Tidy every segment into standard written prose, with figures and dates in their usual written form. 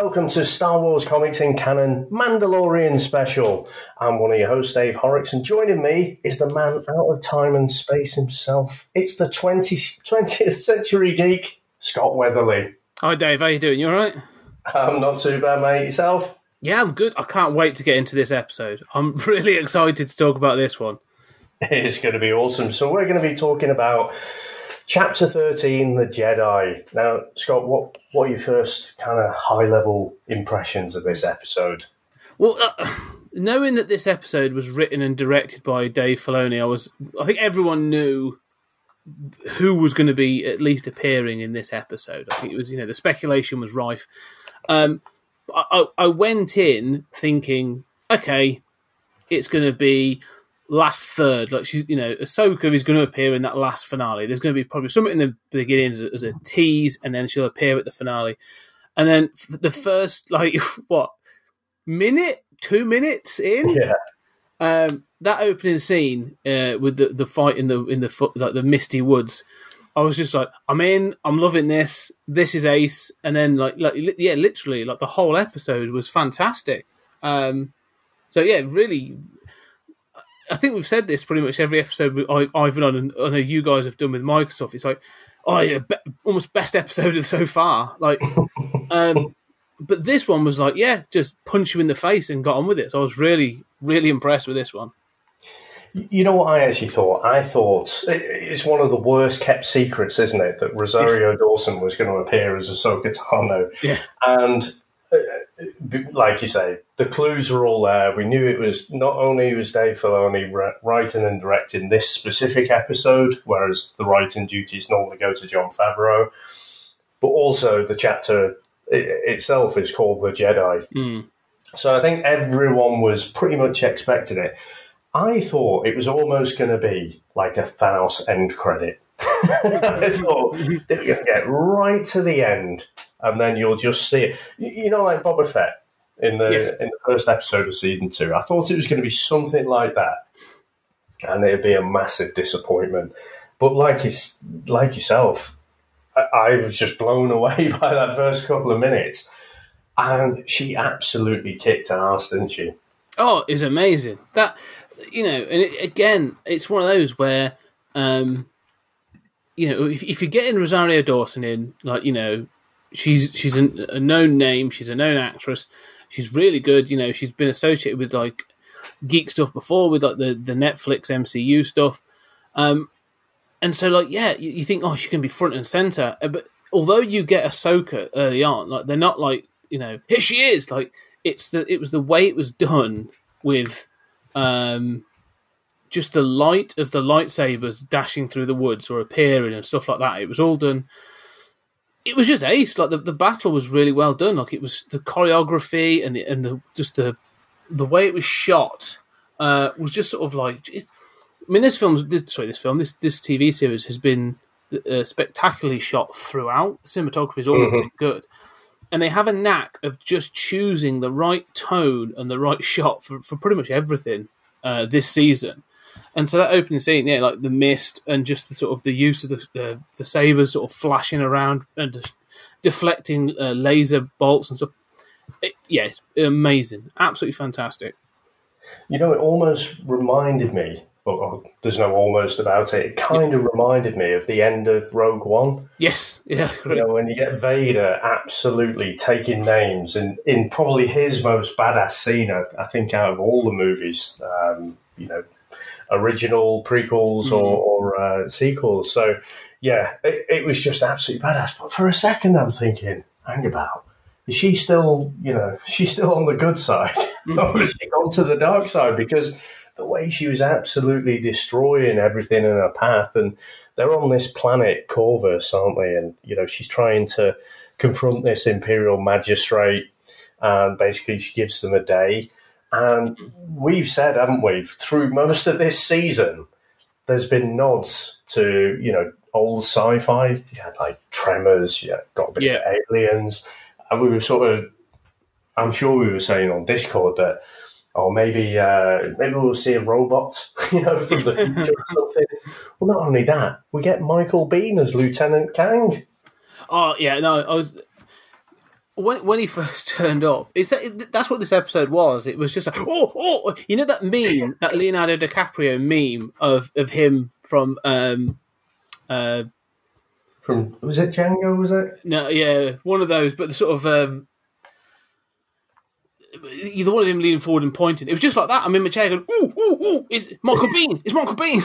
welcome to Star Wars Comics in Canon Mandalorian Special. I'm one of your hosts, Dave Horrocks, and joining me is the man out of time and space himself. It's the 20th century geek, Scott Weatherly. Hi Dave, how you doing? You alright? I'm not too bad, mate. Yourself? Yeah, I'm good. I can't wait to get into this episode. I'm really excited to talk about this one. It's going to be awesome. So we're going to be talking about Chapter 13, The Jedi. Now, Scott, what are your first kind of high-level impressions of this episode? Well, knowing that this episode was written and directed by Dave Filoni, I think everyone knew who was going to be at least appearing in this episode. I think it was, the speculation was rife. I went in thinking, okay, it's going to be last third. Like Ahsoka is going to appear in that last finale. There's going to be probably something in the beginning as a tease, and then she'll appear at the finale. And then the first, 2 minutes in, that opening scene with the fight in the misty woods. I was just like, I'm in. I'm loving this. This is ace. And then, literally, the whole episode was fantastic. Really, I think we've said this pretty much every episode I've been on, and I know you guys have done with Microsoft. It's like, almost best episode so far. But this one was just punch you in the face and got on with it. So I was really, really impressed with this one. You know what I actually thought? I thought it's one of the worst kept secrets, isn't it, that Rosario Dawson was going to appear as Ahsoka Tano. Yeah. And like you say, the clues were all there. We knew it was not only was Dave Filoni writing and directing this specific episode, whereas the writing duties normally go to Jon Favreau, but also the chapter itself is called The Jedi. Mm. So I think everyone was pretty much expecting it. I thought it was almost going to be like a Thanos end credit. I thought they were going to get right to the end, and then you'll just see it. Like Boba Fett in the first episode of season 2. I thought it was going to be something like that, and it'd be a massive disappointment. But like yourself, I was just blown away by that first couple of minutes, and she absolutely kicked ass, didn't she? Oh, it's amazing. That, again, it's one of those where, if you're getting Rosario Dawson in, she's a known name, she's a known actress, she's really good. She's been associated with geek stuff before, with the Netflix MCU stuff, and so you think, oh, she can be front and center. But although you get Ahsoka early on, they're not here she is. It was the way it was done with just the light of the lightsabers dashing through the woods or appearing and stuff like that. It was all done. It was just ace. The battle was really well done. It was the choreography and the way it was shot was just sort of this TV series has been spectacularly shot throughout. The cinematography is all really good. And they have a knack of just choosing the right tone and the right shot for pretty much everything this season. And so that opening scene, the mist and just the sort of the use of the sabers sort of flashing around and just deflecting laser bolts and stuff. It's amazing. Absolutely fantastic. It almost reminded me, well, there's no almost about it, it kind of reminded me of the end of Rogue One. Yes, yeah. When you get Vader absolutely taking names in probably his most badass scene, I think, out of all the movies, original prequels or sequels. So, it was just absolutely badass. But for a second, I'm thinking, hang about. Is she still, she's still on the good side? Or has she gone to the dark side? Because the way she was absolutely destroying everything in her path, and they're on this planet Corvus, aren't they? And she's trying to confront this Imperial magistrate, and basically she gives them a day. And we've said, haven't we, through most of this season, there's been nods to old sci-fi. You had Tremors, got a bit of Aliens, and we were I'm sure we were saying on Discord that, maybe we'll see a robot, from the future or something. Well, not only that, we get Michael Biehn as Lieutenant Kang. Oh yeah, no, when he first turned up, that's what this episode was. It was just like, you know that meme, that Leonardo DiCaprio meme of him from was it Django? Was it? No, yeah, one of those. But the sort of either one of him leaning forward and pointing. It was just like that. I'm in my chair going, ooh, it's Michael Biehn. It's Michael Biehn.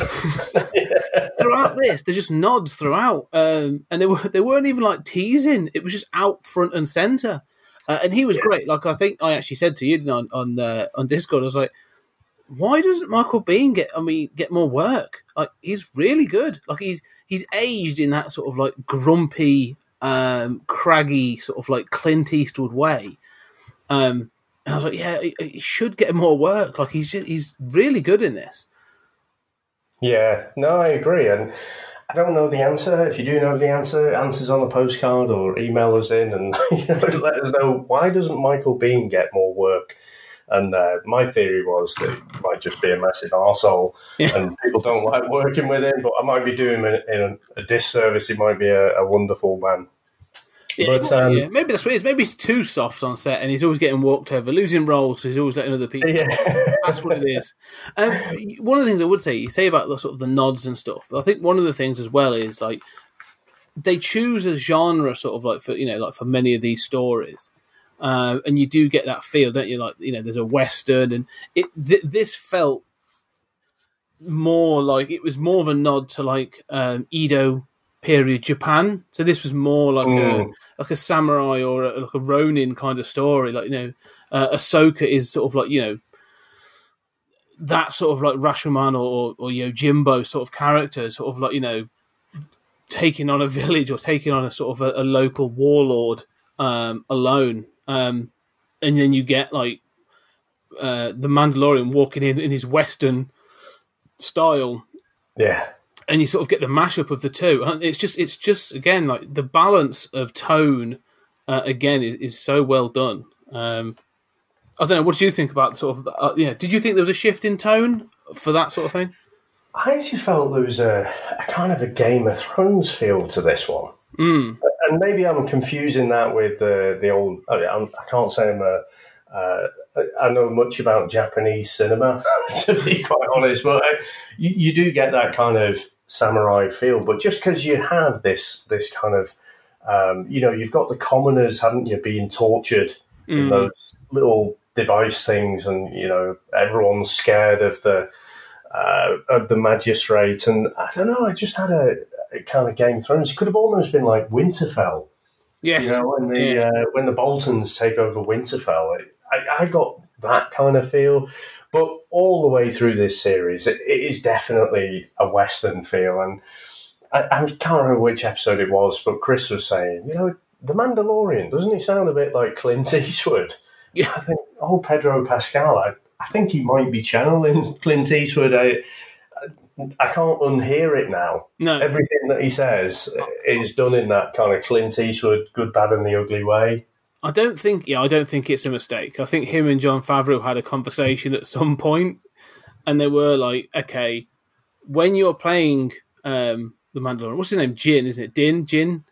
Throughout this, there's just nods throughout. And they weren't even like teasing. It was just out front and centre. And he was great. Like, I think I actually said to you on Discord, I was like, why doesn't Michael Biehn get more work? Like, he's really good. Like, he's aged in that sort of like grumpy, craggy sort of like Clint Eastwood way. And I was like, yeah, he should get more work. Like, he's really good in this. Yeah, no, I agree. And I don't know the answer. If you do know the answers on a postcard or email us in and let us know, why doesn't Michael Biehn get more work? And my theory was that he might just be a massive arsehole and people don't like working with him, but I might be doing him in a disservice. He might be a wonderful man. Yeah, but, maybe that's what it is. Maybe he's too soft on set and he's always getting walked over, losing roles because he's always letting other people. Yeah. That's what it is. One of the things I would say, you say about the sort of the nods and stuff, I think one of the things as well is like they choose a genre sort of like for many of these stories. And you do get that feel, don't you? Like, there's a Western and this felt more like it was more of a nod to like Edo period Japan. So this was more like a samurai or like a Ronin kind of story. Like, Ahsoka is sort of like, that sort of like Rashomon or Yojimbo sort of character, sort of like, taking on a village or taking on a sort of a local warlord alone. And then you get like the Mandalorian walking in his Western style. Yeah. And you sort of get the mashup of the two. It's just again, like the balance of tone, again, is so well done. I don't know. What do you think about sort of? Did you think there was a shift in tone for that sort of thing? I actually felt there was a kind of a Game of Thrones feel to this one, and maybe I'm confusing that with the old. I can't say I know much about Japanese cinema, to be quite honest, but you do get that kind of samurai feel. But just because you have this kind of, you've got the commoners, haven't you, being tortured in those little device things, and everyone's scared of the magistrate, and I don't know. I just had a kind of Game of Thrones. It could have almost been like Winterfell. Yes, when the Boltons take over Winterfell, I got that kind of feel. But all the way through this series, it is definitely a Western feel. And I can't remember which episode it was, but Chris was saying, the Mandalorian, doesn't he sound a bit like Clint Eastwood? Yeah, I think Pedro Pascal, I think he might be channeling Clint Eastwood. I can't unhear it now. No. Everything that he says is done in that kind of Clint Eastwood, good, bad, and the ugly way. I don't think it's a mistake. I think him and Jon Favreau had a conversation at some point, and they were like, okay, when you're playing the Mandalorian, what's his name? Jin, isn't it? Din? Din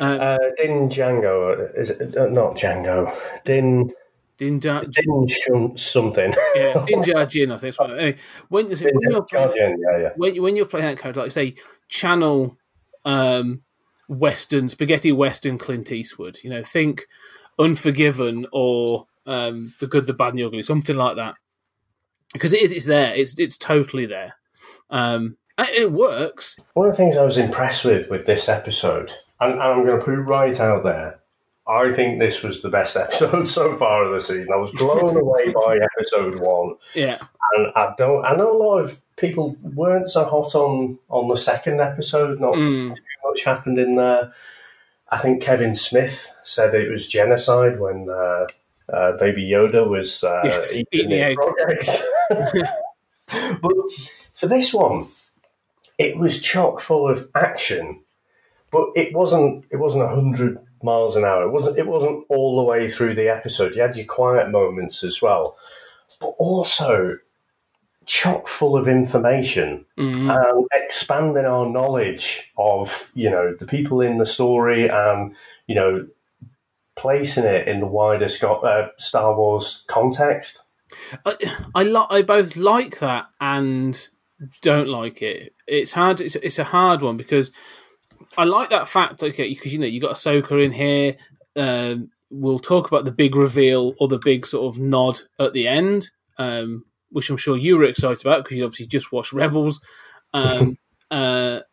Django. Is it not Django? Din something. Yeah, Din Jar Jin, I think. Anyway, when you're playing that character, like say, channel spaghetti Western Clint Eastwood. Think Unforgiven or The Good, the Bad, and the Ugly, something like that. Because it's there. It's totally there. And it works. One of the things I was impressed with this episode, and I'm going to put it right out there, I think this was the best episode so far of the season. I was blown away by episode 1. Yeah. And I know a lot of people weren't so hot on the second episode. Not too much happened in there. I think Kevin Smith said it was genocide when Baby Yoda was eating the eggs. But for this one, it was chock full of action, but it wasn't 100 miles an hour. It wasn't all the way through the episode. You had your quiet moments as well, but also chock full of information and expanding our knowledge of the people in the story and placing it in the wider Star Wars context. I both like that and don't like it. It's hard. It's a hard one because I like that fact. Okay, because you got Ahsoka in here. We'll talk about the big reveal or the big sort of nod at the end, which I'm sure you were excited about because you obviously just watched Rebels. And then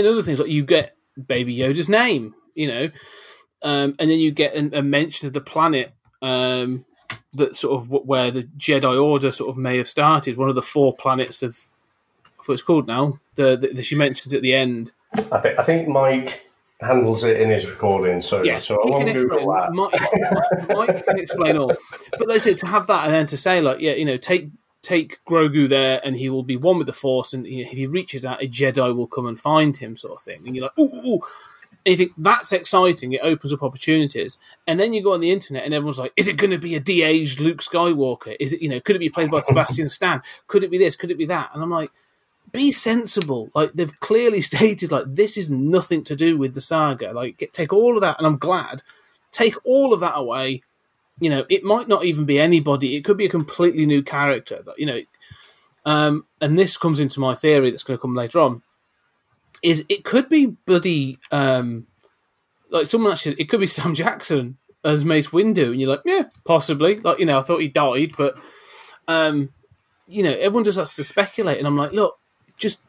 other things like you get Baby Yoda's name, and then you get a mention of the planet that sort of where the Jedi Order sort of may have started. One of the 4 planets of what it's called now. The she mentions at the end. I think Mike handles it in his recording, so yeah, so I won't Google that. Mike can explain all, but they said to have that and then to say like, take Grogu there and he will be one with the Force, and if he reaches out, a Jedi will come and find him, sort of thing. And you're like, ooh. And you think that's exciting. It opens up opportunities, and then you go on the internet and everyone's like, "Is it going to be a de-aged Luke Skywalker? Is it? Could it be played by Sebastian Stan? Could it be this? Could it be that?" And I'm like, be sensible. Like they've clearly stated, like this is nothing to do with the saga. Like take all of that, and I'm glad. Take all of that away. It might not even be anybody. It could be a completely new character. That and this comes into my theory that's going to come later on. Is it could be bloody like someone actually? It could be Sam Jackson as Mace Windu, and you're like, yeah, possibly. Like I thought he died, but everyone just has to speculate, and I'm like, look, just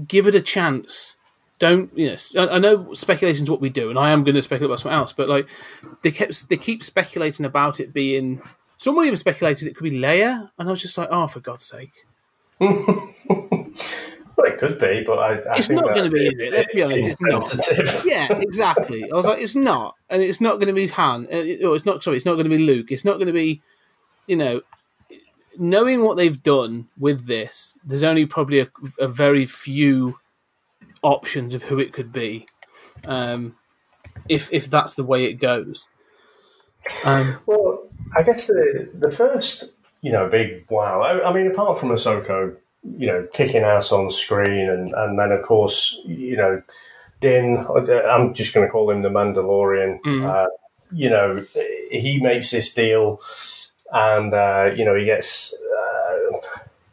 give it a chance. Don't I know speculation's what we do, and I am going to speculate about something else, but like they keep speculating about it being. Someone even speculated it could be Leia, and I was just like, oh, for God's sake. Well, it could be, but I it's think not going to be, is it? Let's be honest, it's not. Yeah, exactly. I was like, it's not, and it's not going to be Han. It's not. Sorry, it's not going to be Luke. It's not going to be, knowing what they've done with this. There's only probably a very few options of who it could be, if that's the way it goes. Well, I guess the first, big wow. I mean, apart from Ahsoka, kicking ass on screen, and then of course, Din. I'm just going to call him the Mandalorian. He makes this deal, and he gets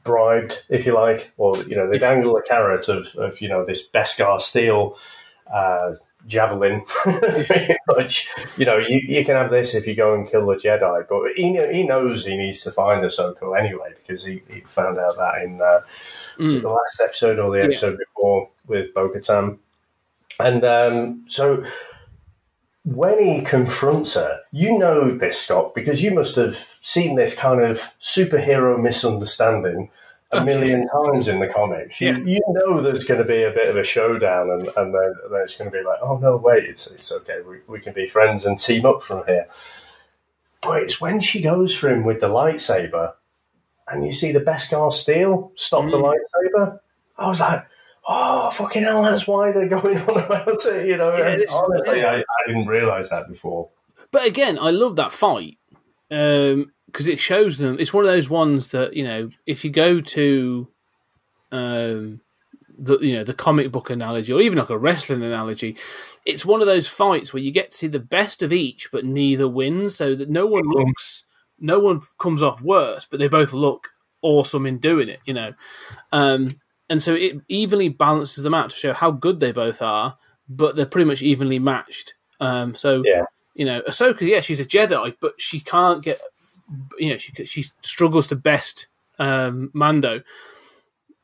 bribed, if you like, or they dangle a carrot of this Beskar steel javelin. Pretty much, you can have this if you go and kill the Jedi, but he knows he needs to find Ahsoka anyway because he found out that in the last episode or the episode before with Bo-Katan, and so when he confronts her, this, Scott, because you must have seen this kind of superhero misunderstanding a million times in the comics. You know there's going to be a bit of a showdown, and then it's going to be like, oh, no, wait, it's okay. We can be friends and team up from here. But it's when she goes for him with the lightsaber, and you see the Beskar steel stop the lightsaber. I was like, oh, fucking hell, that's why they're going on about it, honestly, I didn't realise that before. But again, I love that fight. Because it shows them, it's one of those ones that if you go to the comic book analogy or even like a wrestling analogy, it's one of those fights where you get to see the best of each, but neither wins, so that no one comes off worse, but they both look awesome in doing it, and so it evenly balances them out to show how good they both are, but they're pretty much evenly matched. Ahsoka, she's a Jedi, but she can't get. She struggles to best Mando.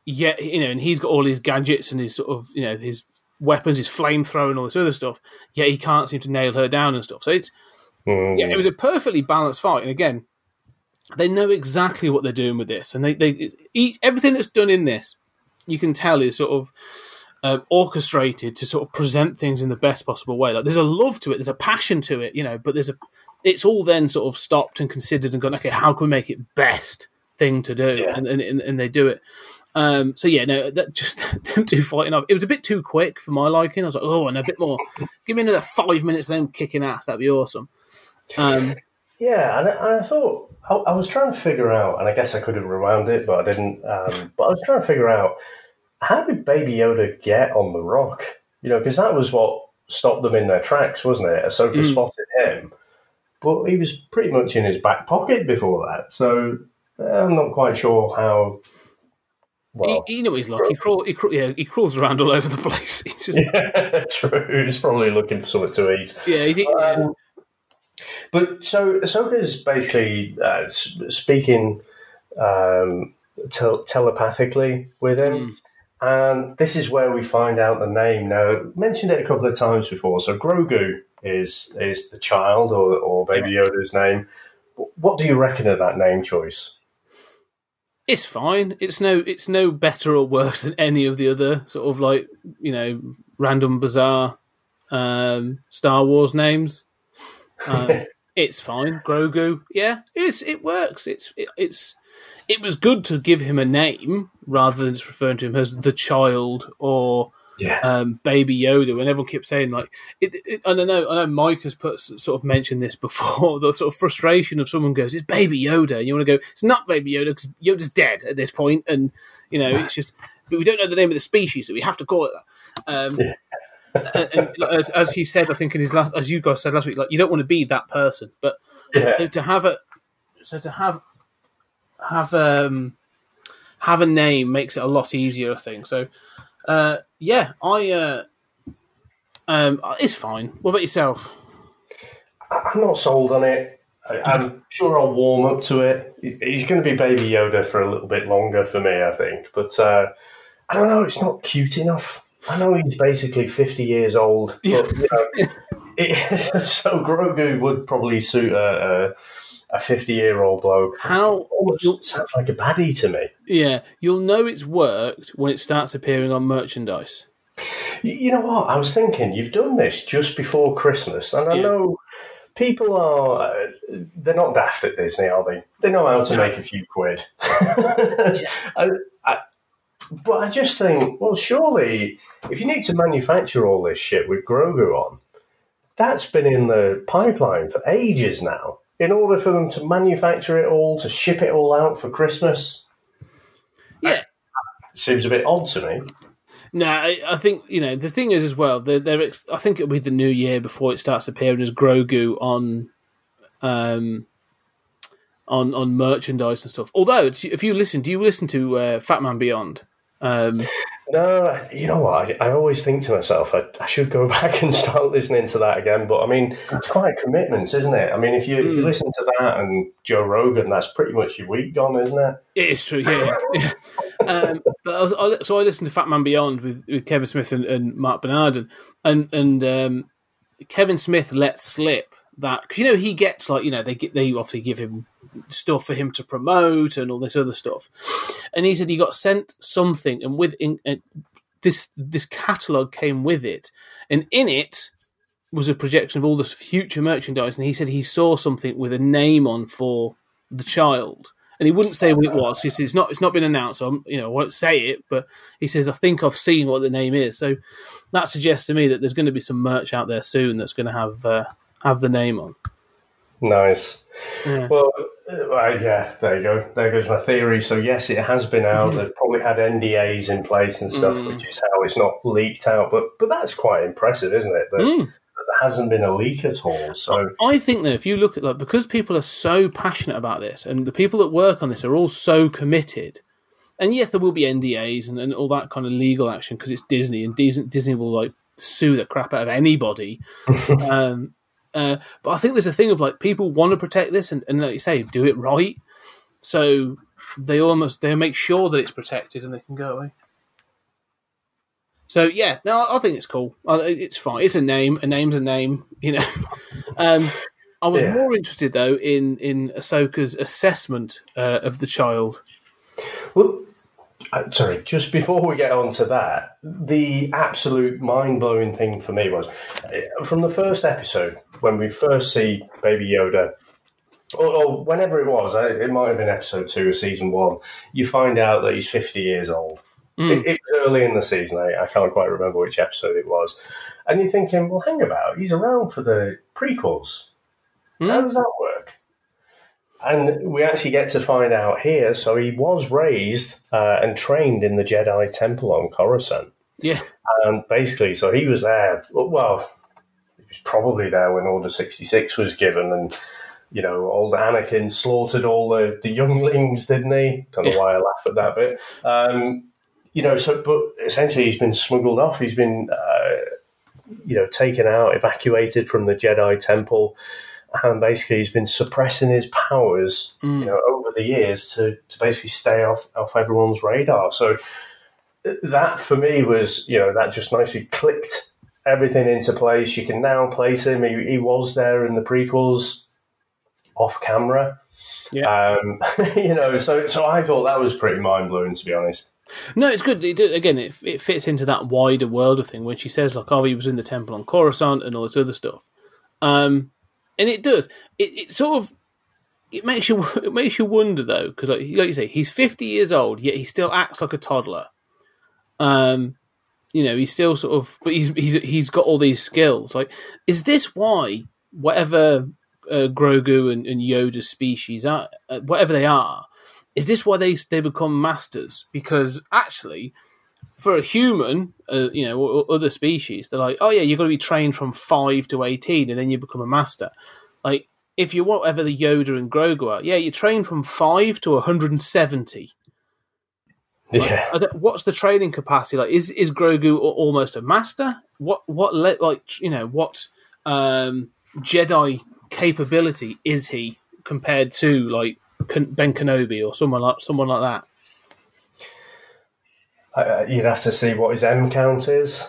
Yet, and he's got all his gadgets and his sort of, his weapons, his flamethrower and all this other stuff. Yet he can't seem to nail her down and stuff. So it was a perfectly balanced fight. And again, they know exactly what they're doing with this, and everything that's done in this, you can tell is sort of orchestrated to sort of present things in the best possible way. Like there's a love to it, there's a passion to it, but it's all then sort of stopped and considered and gone, okay, how can we make it best thing to do? Yeah. And they do it. That just them two fighting up. It was a bit too quick for my liking. I was like, oh, and a bit more. Give me another 5 minutes of them kicking ass. That'd be awesome. And I thought, I was trying to figure out, and I guess I could have rewound it, but I didn't. But I was trying to figure out, how did Baby Yoda get on the rock? Because that was what stopped them in their tracks, wasn't it? Ahsoka spotted him. But he was pretty much in his back pocket before that. So I'm not quite sure how... Well, you know what he's like. He crawls around all over the place. Yeah, true. He's probably looking for something to eat. Yeah, but so Ahsoka's basically speaking telepathically with him. And this is where we find out the name. Now, I mentioned it a couple of times before. So Grogu is the child or Baby Yoda's name. What do you reckon of that name choice? It's fine. It's no better or worse than any of the other sort of like, random bizarre Star Wars names. It's fine. Grogu, yeah, it works. It was good to give him a name rather than just referring to him as the child or Baby Yoda. When everyone keeps saying like, I know Mike has sort of mentioned this before. The sort of frustration of someone goes, "It's Baby Yoda," and you want to go, "It's not Baby Yoda because Yoda's dead at this point," and it's just. But we don't know the name of the species, so we have to call it that. And as he said, I think in his last, as you guys said last week, like you don't want to be that person, but to have a name makes it a lot easier, I think. So, it's fine. What about yourself? I'm not sold on it. I'm sure I'll warm up to it. He's going to be Baby Yoda for a little bit longer for me, I think. But I don't know. It's not cute enough. I know he's basically 50 years old, but so Grogu would probably suit a 50-year-old bloke. Almost sounds like a baddie to me. Yeah, you'll know it's worked when it starts appearing on merchandise. You know what? I was thinking, you've done this just before Christmas, and I know people are... they're not daft at Disney, are they? They know how to make a few quid. But I just think, well, surely, if you need to manufacture all this shit with Grogu on, that's been in the pipeline for ages now. In order for them to manufacture it all, to ship it all out for Christmas, it seems a bit odd to me. No, I think the thing is as well. I think it'll be the new year before it starts appearing as Grogu on merchandise and stuff. Although, if you listen, do you listen to Fat Man Beyond? No, you know what? I always think to myself, I should go back and start listening to that again. But I mean, it's quite a commitment, isn't it? I mean, if you listen to that and Joe Rogan, that's pretty much your week gone, isn't it? It is true, yeah. But I listened to Fat Man Beyond with Kevin Smith and Mark Bernard, and Kevin Smith let slip that because he gets like they obviously give him stuff for him to promote and all this other stuff, and he said he got sent something, and this catalogue came with it, and in it was a projection of all this future merchandise, and he said he saw something with a name on for the child, and he wouldn't say what it was. He says it's not been announced, so I won't say it, but he says I think I've seen what the name is, so that suggests to me that there's going to be some merch out there soon that's going to have the name on. Nice. Yeah. Well, there you go. There goes my theory. So yes, it has been out. They've probably had NDAs in place and stuff, which is how it's not leaked out. But that's quite impressive, isn't it? That there hasn't been a leak at all. So I think that if you look at because people are so passionate about this, and the people that work on this are all so committed. And yes, there will be NDAs and all that kind of legal action because it's Disney, and Disney will sue the crap out of anybody. But I think there's a thing of people want to protect this and like you say, do it right. So they make sure that it's protected and they can go away. So yeah, no, I think it's cool. It's fine. It's a name. A name's a name. I was more interested though in Ahsoka's assessment of the child. Well, sorry, just before we get on to that, the absolute mind-blowing thing for me was, from the first episode, when we first see Baby Yoda, or whenever it was, it might have been episode 2 of season 1, you find out that he's 50 years old. It was early in the season, I can't quite remember which episode it was. And you're thinking, well, hang about, he's around for the prequels. How does that work? And we actually get to find out here, so he was raised and trained in the Jedi Temple on Coruscant. Yeah. And basically, so he was there, well, he was was probably there when Order 66 was given, and old Anakin slaughtered all the younglings, didn't he? Don't know why I laugh at that bit. But essentially he's been smuggled off. He's been, taken out, evacuated from the Jedi Temple, and basically he's been suppressing his powers, over the years to basically stay off everyone's radar. So that for me was, that just nicely clicked everything into place. You can now place him. He was there in the prequels, off camera. Yeah. So I thought that was pretty mind blowing, to be honest. No, it's good. It fits into that wider world of thing when she says, like, he was in the temple on Coruscant and all this other stuff. And it does. It sort of makes you wonder though, because like you say, he's 50 years old, yet he still acts like a toddler. He's still sort of, but he's got all these skills. Like, is this why whatever Grogu and Yoda's species are, whatever they are, is this why they become masters? Because actually, for a human, or other species, they're like, oh yeah, you've got to be trained from 5 to 18, and then you become a master. Like, if you're whatever the Yoda and Grogu are, yeah, you're trained from 5 to 170. Yeah. Like, what's the training capacity like? Is Grogu almost a master? What Jedi capability is he compared to like Ben Kenobi or someone like that? You'd have to see what his M count is.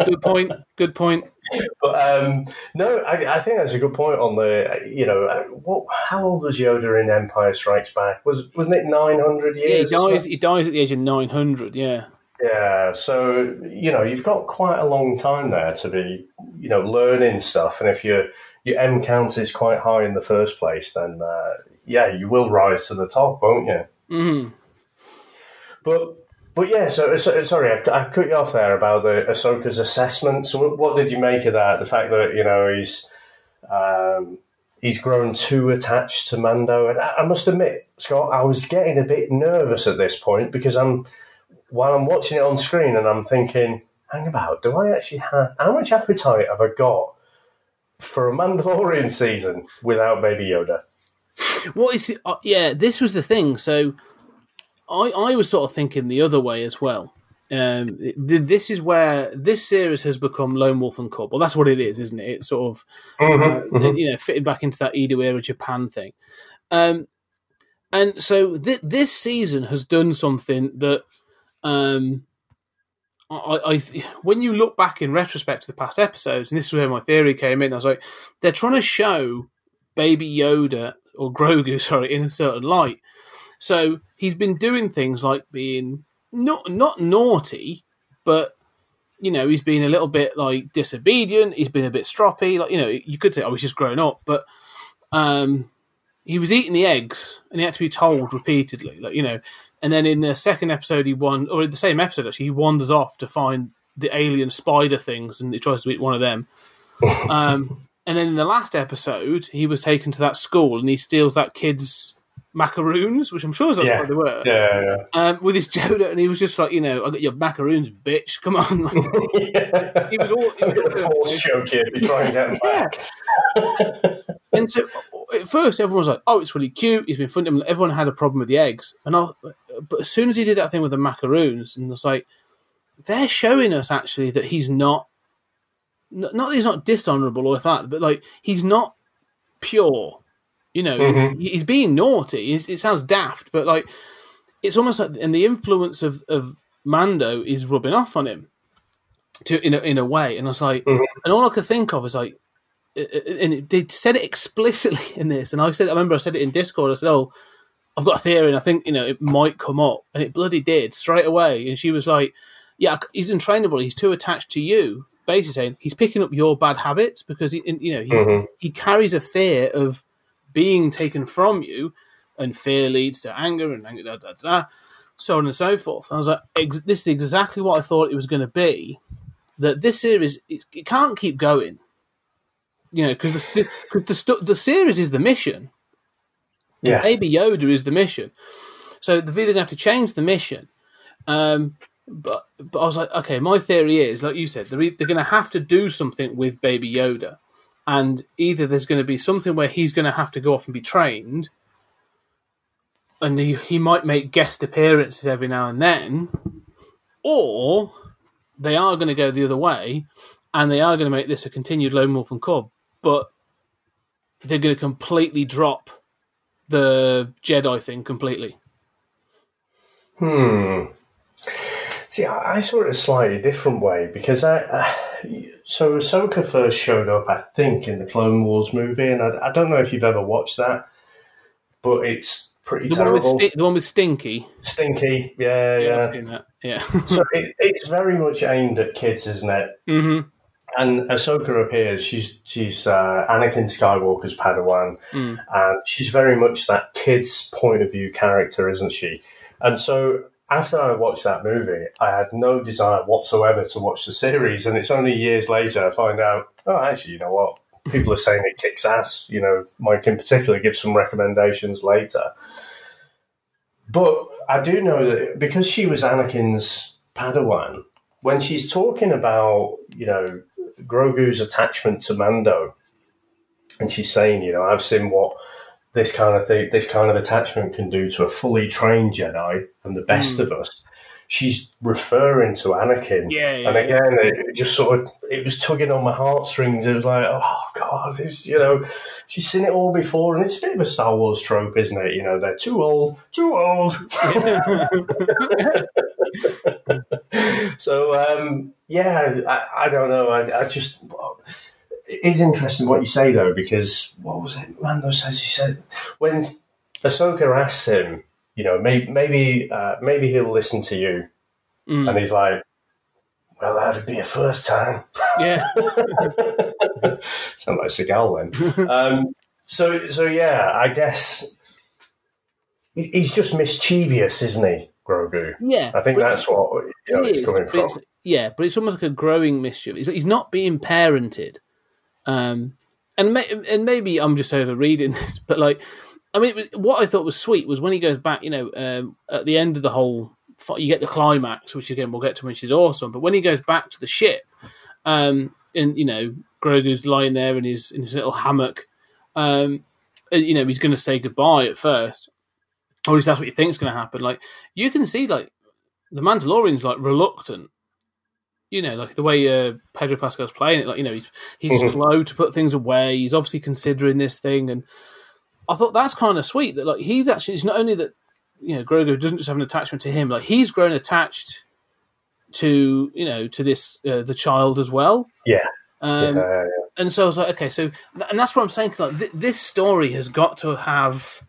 Good point. But no, I think that's a good point on the, how old was Yoda in Empire Strikes Back? Wasn't it 900 years? Yeah, he dies at the age of 900, yeah. Yeah, so, you've got quite a long time there to be, learning stuff. And if your M count is quite high in the first place, then, you will rise to the top, won't you? Mm-hmm. But yeah, so sorry, I cut you off there about the Ahsoka's assessment. So what did you make of that? The fact that, he's grown too attached to Mando. And I must admit, Scott, I was getting a bit nervous at this point because while I'm watching it on screen and I'm thinking, hang about, do I actually how much appetite have I got for a Mandalorian season without Baby Yoda? What is it? This was the thing. So I was sort of thinking the other way as well. This is where this series has become Lone Wolf and Cub. Well, that's what it is, isn't it? It's sort of fitted back into that Edo era Japan thing. And so this season has done something that when you look back in retrospect to the past episodes, and this is where my theory came in, I was like, they're trying to show Baby Yoda or Grogu, in a certain light. So he's been doing things like being not naughty, but he's been a little bit like disobedient. He's been a bit stroppy. Like you could say, he's just grown up, but he was eating the eggs, and he had to be told repeatedly, And then in the second episode, or in the same episode actually, he wanders off to find the alien spider things, and he tries to eat one of them. And then in the last episode, he was taken to that school, and he steals that kid's macaroons, which I'm sure that's what they were. Yeah. With his Yoda, and he was just like, I got your macaroons, bitch. Come on. He was all. I'm going to force choke you if you try and get him back. And so at first, everyone was like, "Oh, it's really cute. He's been funny." Everyone had a problem with the eggs, but as soon as he did that thing with the macaroons, and it's like they're showing us actually that he's not that he's not dishonourable or that, but like he's not pure. He's being naughty. It sounds daft, but like it's almost like, and the influence of Mando is rubbing off on him in a way. And I was like, and all I could think of was like, and they said it explicitly in this. And I remember I said it in Discord. I said, "Oh, I've got a theory, and I think it might come up," and it bloody did straight away. And she was like, "Yeah, he's untrainable. He's too attached to you." Basically saying he's picking up your bad habits because he carries a fear of being taken from you, and fear leads to anger, and anger, so on and so forth. And I was like, this is exactly what I thought it was going to be. That this series, it can't keep going, because the series is the mission. Yeah, Baby Yoda is the mission. So they're going to have to change the mission. But I was like, okay, my theory is, like you said, they're going to have to do something with Baby Yoda. And either there's going to be something where he's going to have to go off and be trained, and he might make guest appearances every now and then, or they are going to go the other way, and they are going to make this a continued Lone Wolf and Cub, but they're going to completely drop the Jedi thing completely. See, I saw it a slightly different way, because so Ahsoka first showed up, I think, in the Clone Wars movie, and I don't know if you've ever watched that, but it's pretty terrible. The one with Stinky. Stinky, yeah. I've seen that. Yeah. So it's very much aimed at kids, isn't it? Mm-hmm. And Ahsoka appears. She's Anakin Skywalker's Padawan, and she's very much that kid's point of view character, isn't she? And so after I watched that movie, I had no desire whatsoever to watch the series, and it's only years later I find out, oh, actually, you know what? People are saying it kicks ass. You know, Mike in particular gives some recommendations later. But I do know that because she was Anakin's Padawan, when she's talking about, you know, Grogu's attachment to Mando, and she's saying, you know, I've seen what this kind of attachment can do to a fully trained Jedi and the best of us. She's referring to Anakin. And again, it just sort of, it was tugging on my heartstrings. It was like, oh God, you know, she's seen it all before, and it's a bit of a Star Wars trope, isn't it? You know, they're too old. So, I don't know. I just, it is interesting what you say, though, because what was it Mando says? He said, when Ahsoka asks him, you know, maybe he'll listen to you. And he's like, well, that'd be a first time. Yeah. Sound like Seagal then. So yeah, I guess he's just mischievous, isn't he, Grogu? Yeah. I think that's what it's coming from. But it's almost like a growing mischief. He's not being parented. And maybe I'm just overreading this, but like, I mean, what I thought was sweet was when he goes back, you know, at the end of the whole, you get the climax, which again we'll get to, which is awesome. But when he goes back to the ship, and you know, Grogu's lying there in his little hammock, you know, he's going to say goodbye at first, or at least that's what you think is going to happen. Like, you can see, like, the Mandalorian's like reluctant. You know, like the way Pedro Pascal's playing it, like, you know, he's slow to put things away. He's obviously considering this thing, and I thought that's kind of sweet that, like, he's actually, it's not only that, you know, Grogu doesn't just have an attachment to him, like, he's grown attached to, you know, to this the child as well. Yeah. And so I was like, okay, so, and that's what I'm saying. Like, this story has got to have.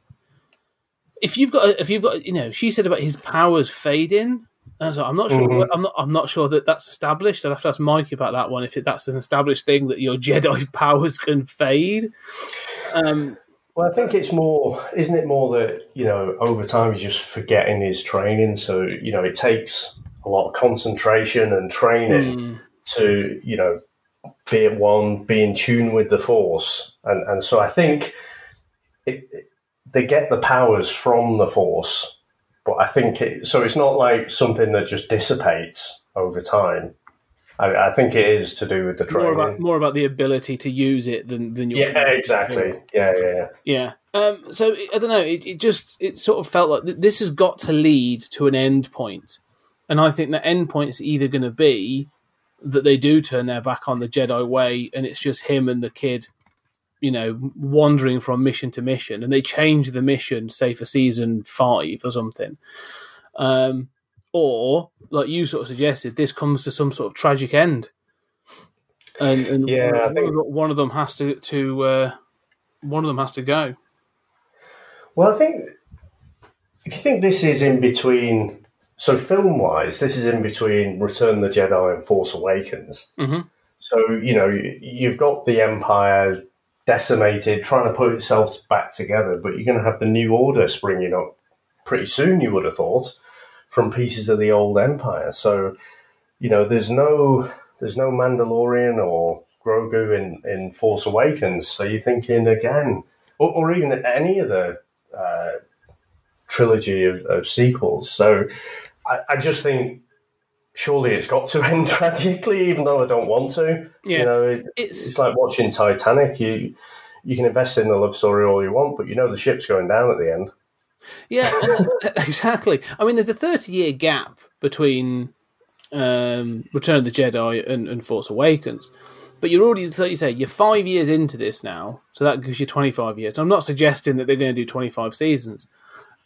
If you've got, you know, she said about his powers fading. And I was like, I'm not sure. I'm not sure that that's established. I'd have to ask Mike about that one. If that's an established thing that your Jedi powers can fade. Well, I think it's more, isn't it more that, you know, over time he's just forgetting his training. So, you know, it takes a lot of concentration and training to, you know, be in tune with the Force. And so I think they get the powers from the Force, but I think so it's not like something that just dissipates over time. I think it is to do with the training. More about the ability to use it than your... Yeah, exactly. Yeah. So, I don't know, it sort of felt like this has got to lead to an end point. And I think the end point is either going to be that they do turn their back on the Jedi way and it's just him and the kid, you know, wandering from mission to mission, and they change the mission, say, for season 5 or something. Or, like you sort of suggested, this comes to some sort of tragic end, and yeah, I think one of them has to go. Well, I think if you think this is in between, so film-wise, this is in between Return of the Jedi and Force Awakens. Mm-hmm. So, you know, you've got the Empire decimated, trying to put itself back together, but you're going to have the New Order springing up pretty soon, you would have thought, from pieces of the old Empire. So, you know, there's no Mandalorian or Grogu in Force Awakens. So you're thinking again, or even any of the trilogy of sequels. So I just think surely it's got to end tragically, even though I don't want to. Yeah. You know, it's like watching Titanic. You can invest in the love story all you want, but you know the ship's going down at the end. Yeah, exactly. I mean, there's a 30-year gap between Return of the Jedi and Force Awakens. But you're already, like you say, you're 5 years into this now, so that gives you 25 years. I'm not suggesting that they're going to do 25 seasons.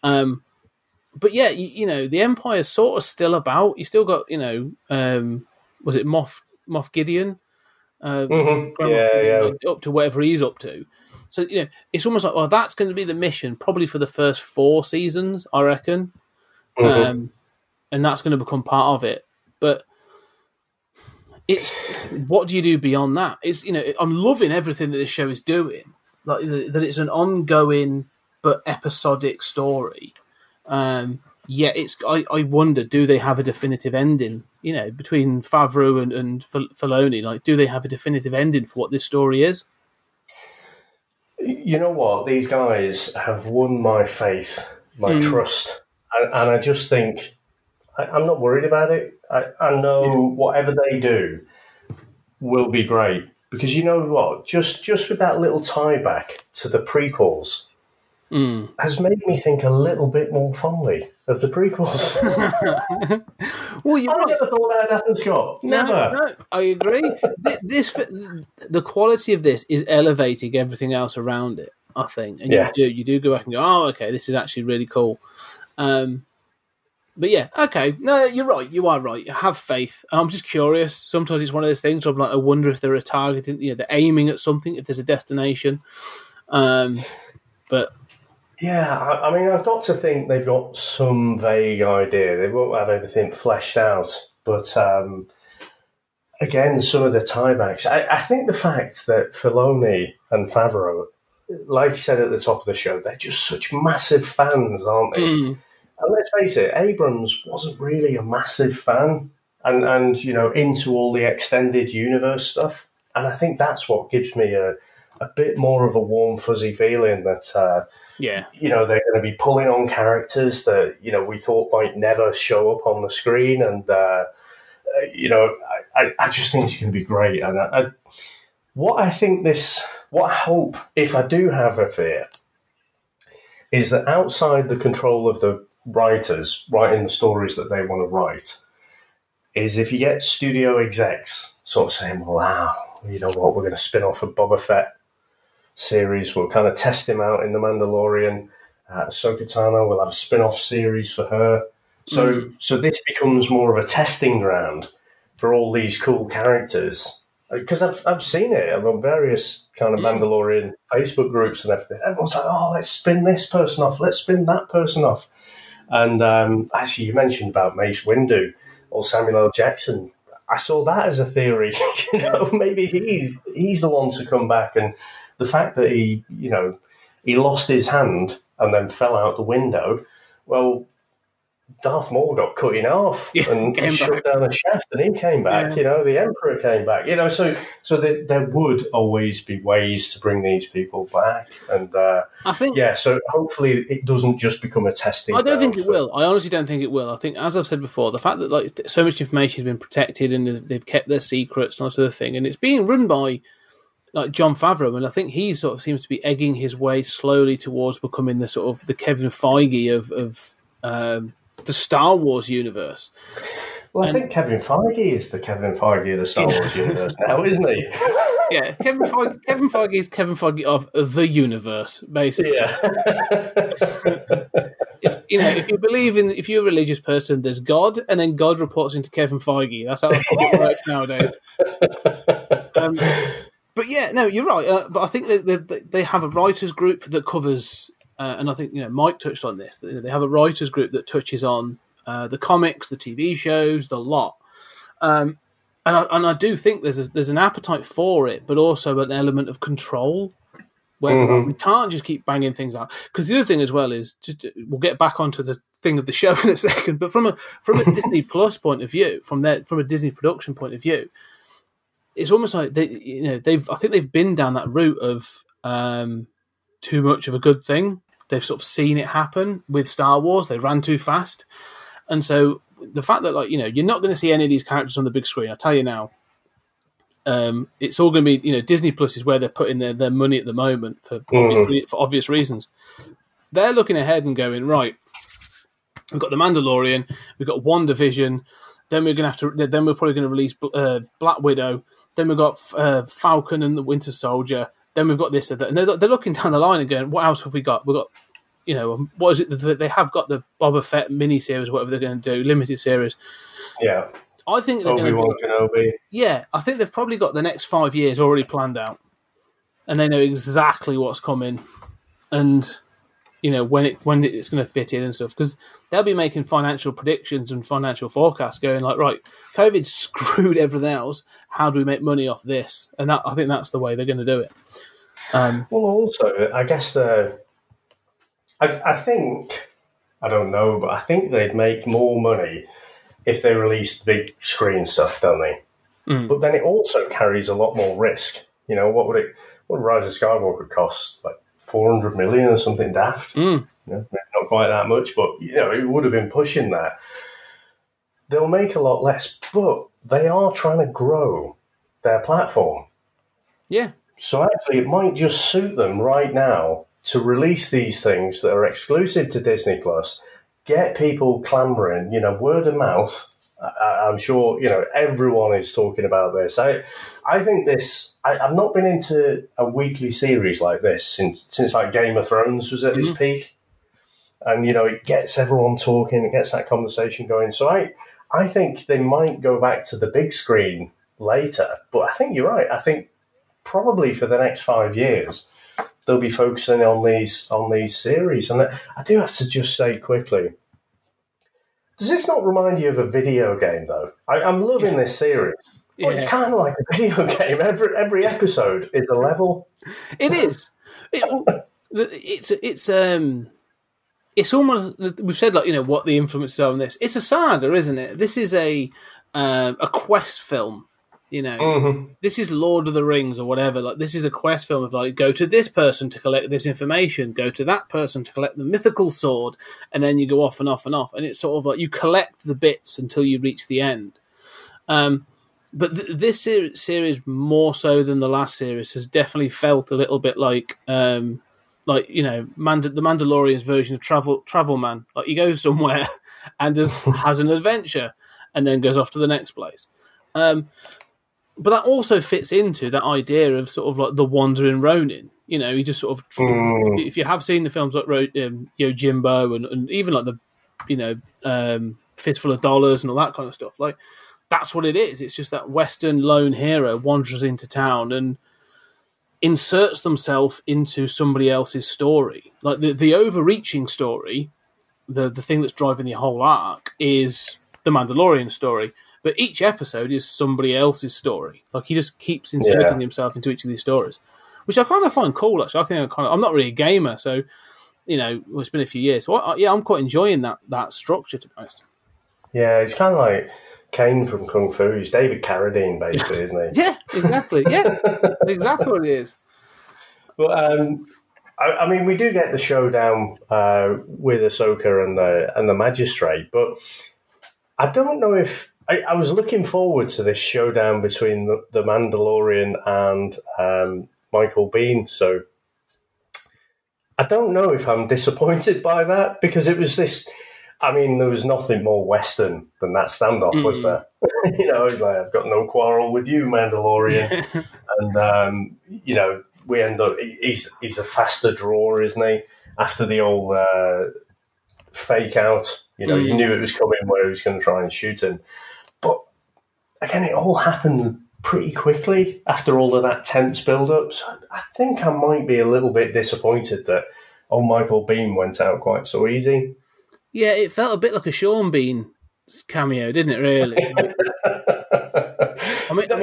But yeah, you know, the Empire's sort of still about. You still got, you know, was it Moff Gideon? Yeah. Up to whatever he's up to. So, you know, it's almost like, well, that's going to be the mission probably for the first 4 seasons, I reckon. And that's going to become part of it. But it's, what do you do beyond that? It's, you know, I'm loving everything that this show is doing. Like, that it's an ongoing but episodic story. Yet I wonder, do they have a definitive ending? You know, between Favreau and Filoni, like, do they have a definitive ending for what this story is? You know what? These guys have won my faith, my trust, and I just think I'm not worried about it. I know whatever they do will be great, because you know what? Just with that little tie back to the prequels. Has made me think a little bit more fondly of the prequels. Well, I never thought that would happen, Scott. Never. No, I agree. The quality of this is elevating everything else around it, I think. And you do go back and go, oh, okay, this is actually really cool. But yeah, okay. No, you're right. You are right. Have faith. And I'm just curious. Sometimes it's one of those things where I'm like, I wonder if they're targeting, you know, they're aiming at something, if there's a destination. But yeah, I mean, I've got to think they've got some vague idea. They won't have everything fleshed out. But again, some of the tiebacks. I think the fact that Filoni and Favreau, like you said at the top of the show, they're just such massive fans, aren't they? And let's face it, Abrams wasn't really a massive fan and you know, into all the extended universe stuff. And I think that's what gives me a bit more of a warm, fuzzy feeling that... you know, they're going to be pulling on characters that, you know, we thought might never show up on the screen. And, you know, I just think it's going to be great. And what I hope, if I do have a fear, is that outside the control of the writers writing the stories that they want to write, is if you get studio execs sort of saying, well, wow, you know what, we're going to spin off a Boba Fett series. We'll kind of test him out in The Mandalorian. Ahsoka Tano will have a spin-off series for her. So this becomes more of a testing ground for all these cool characters. Because I've seen it. I'm on various kind of Mandalorian Facebook groups and everything. Everyone's like, oh, let's spin this person off. Let's spin that person off. And actually, you mentioned about Mace Windu or Samuel L. Jackson. I saw that as a theory. You know, maybe he's the one to come back. And the fact that he lost his hand and then fell out the window, well, Darth Maul got cut in half and shut down a shaft, and he came back. Yeah. You know, the Emperor came back. You know, so there would always be ways to bring these people back, and I think so. Hopefully, it doesn't just become a testing. I don't think it will. I honestly don't think it will. I think, as I've said before, the fact that like so much information has been protected and they've kept their secrets and that sort of thing, and it's being run by like Jon Favreau, and I think he sort of seems to be egging his way slowly towards becoming the sort of the Kevin Feige of the Star Wars universe. Well, I think Kevin Feige is the Kevin Feige of the Star Wars universe now, isn't he? Yeah, Kevin Feige is Kevin Feige of the universe, basically. Yeah. if you're a religious person, there's God, and then God reports into Kevin Feige. That's how it works nowadays. But yeah, no, you're right. But I think they have a writers group that covers, and I think Mike touched on this. They have a writers group that touches on the comics, the TV shows, the lot. And I do think there's an appetite for it, but also an element of control where we can't just keep banging things out. Because the other thing as well is, we'll get back onto the thing of the show in a second. But from a Disney Plus point of view, from a Disney production point of view, it's almost like I think they've been down that route of too much of a good thing. They've sort of seen it happen with Star Wars. They ran too fast, and so the fact that you're not going to see any of these characters on the big screen. I tell you now, it's all going to be Disney Plus is where they're putting their money at the moment for obvious reasons. They're looking ahead and going, right, we've got the Mandalorian, we've got WandaVision, then we're probably going to release Black Widow, then we've got Falcon and the Winter Soldier, then we've got this and that, and they're looking down the line and going, what else have we got? We've got what is it? They have got the Boba Fett miniseries, whatever they're going to do, limited series. Yeah. I think they're Obi-Wan Kenobi. Yeah, I think they've probably got the next 5 years already planned out. And they know exactly what's coming and when it's going to fit in and stuff, because they'll be making financial predictions and financial forecasts going like, right, COVID screwed everything else. How do we make money off this? And I think that's the way they're going to do it. Well, also, I guess I think, I don't know, but I think they'd make more money if they released big screen stuff, don't they? But then it also carries a lot more risk. What would Rise of Skywalker cost? Like 400 million or something daft? Not quite that much, but it would have been pushing that. They'll make a lot less, but they are trying to grow their platform. Yeah. So actually, it might just suit them right now to release these things that are exclusive to Disney Plus, get people clamoring, word of mouth. I'm sure, everyone is talking about this. I think this, I've not been into a weekly series like this since like Game of Thrones was at its peak. And, it gets everyone talking, it gets that conversation going. So I think they might go back to the big screen later. But I think you're right. I think probably for the next 5 years, they'll be focusing on these series. And I do have to just say quickly, does this not remind you of a video game, though? I'm loving this series. Yeah. Well, it's kind of like a video game. Every episode is a level. It is. It's almost, we've said what the influences are on this. It's a saga, isn't it? This is a quest film. This is Lord of the Rings or whatever. Like, this is a quest film of go to this person to collect this information, go to that person to collect the mythical sword, and then you go off and off and off. And it's sort of like you collect the bits until you reach the end. But this series, more so than the last series, has definitely felt a little bit like the Mandalorian's version of Travel Man. Like, he goes somewhere and just has an adventure and then goes off to the next place. But that also fits into that idea of sort of like the wandering Ronin. He just sort of, if you have seen the films like Yojimbo and even like the, Fistful of Dollars and all that kind of stuff, like, that's what it is. It's just that Western lone hero wanders into town and inserts themselves into somebody else's story. Like the overreaching story, the thing that's driving the whole arc is the Mandalorian story. But each episode is somebody else's story. Like, he just keeps inserting himself into each of these stories, which I kind of find cool, actually. I think I'm not really a gamer, so, it's been a few years. So, I'm quite enjoying that structure, to be honest. Yeah, it's kind of like Kane from Kung Fu. He's David Carradine, basically, isn't he? Yeah, exactly. Yeah, that's exactly what it is. But, I mean, we do get the showdown with Ahsoka and the Magistrate, but I don't know if... I was looking forward to this showdown between the Mandalorian and Michael Biehn, so I don't know if I'm disappointed by that, because it was this... I mean, there was nothing more Western than that standoff, was there? It's like, I've got no quarrel with you, Mandalorian. And, we end up... He's a faster drawer, isn't he? After the old fake out, you knew it was coming where he was going to try and shoot him. But again, it all happened pretty quickly after all of that tense build-up. So I think I might be a little bit disappointed that Michael Biehn went out quite so easy. Yeah, it felt a bit like a Sean Bean cameo, didn't it, really?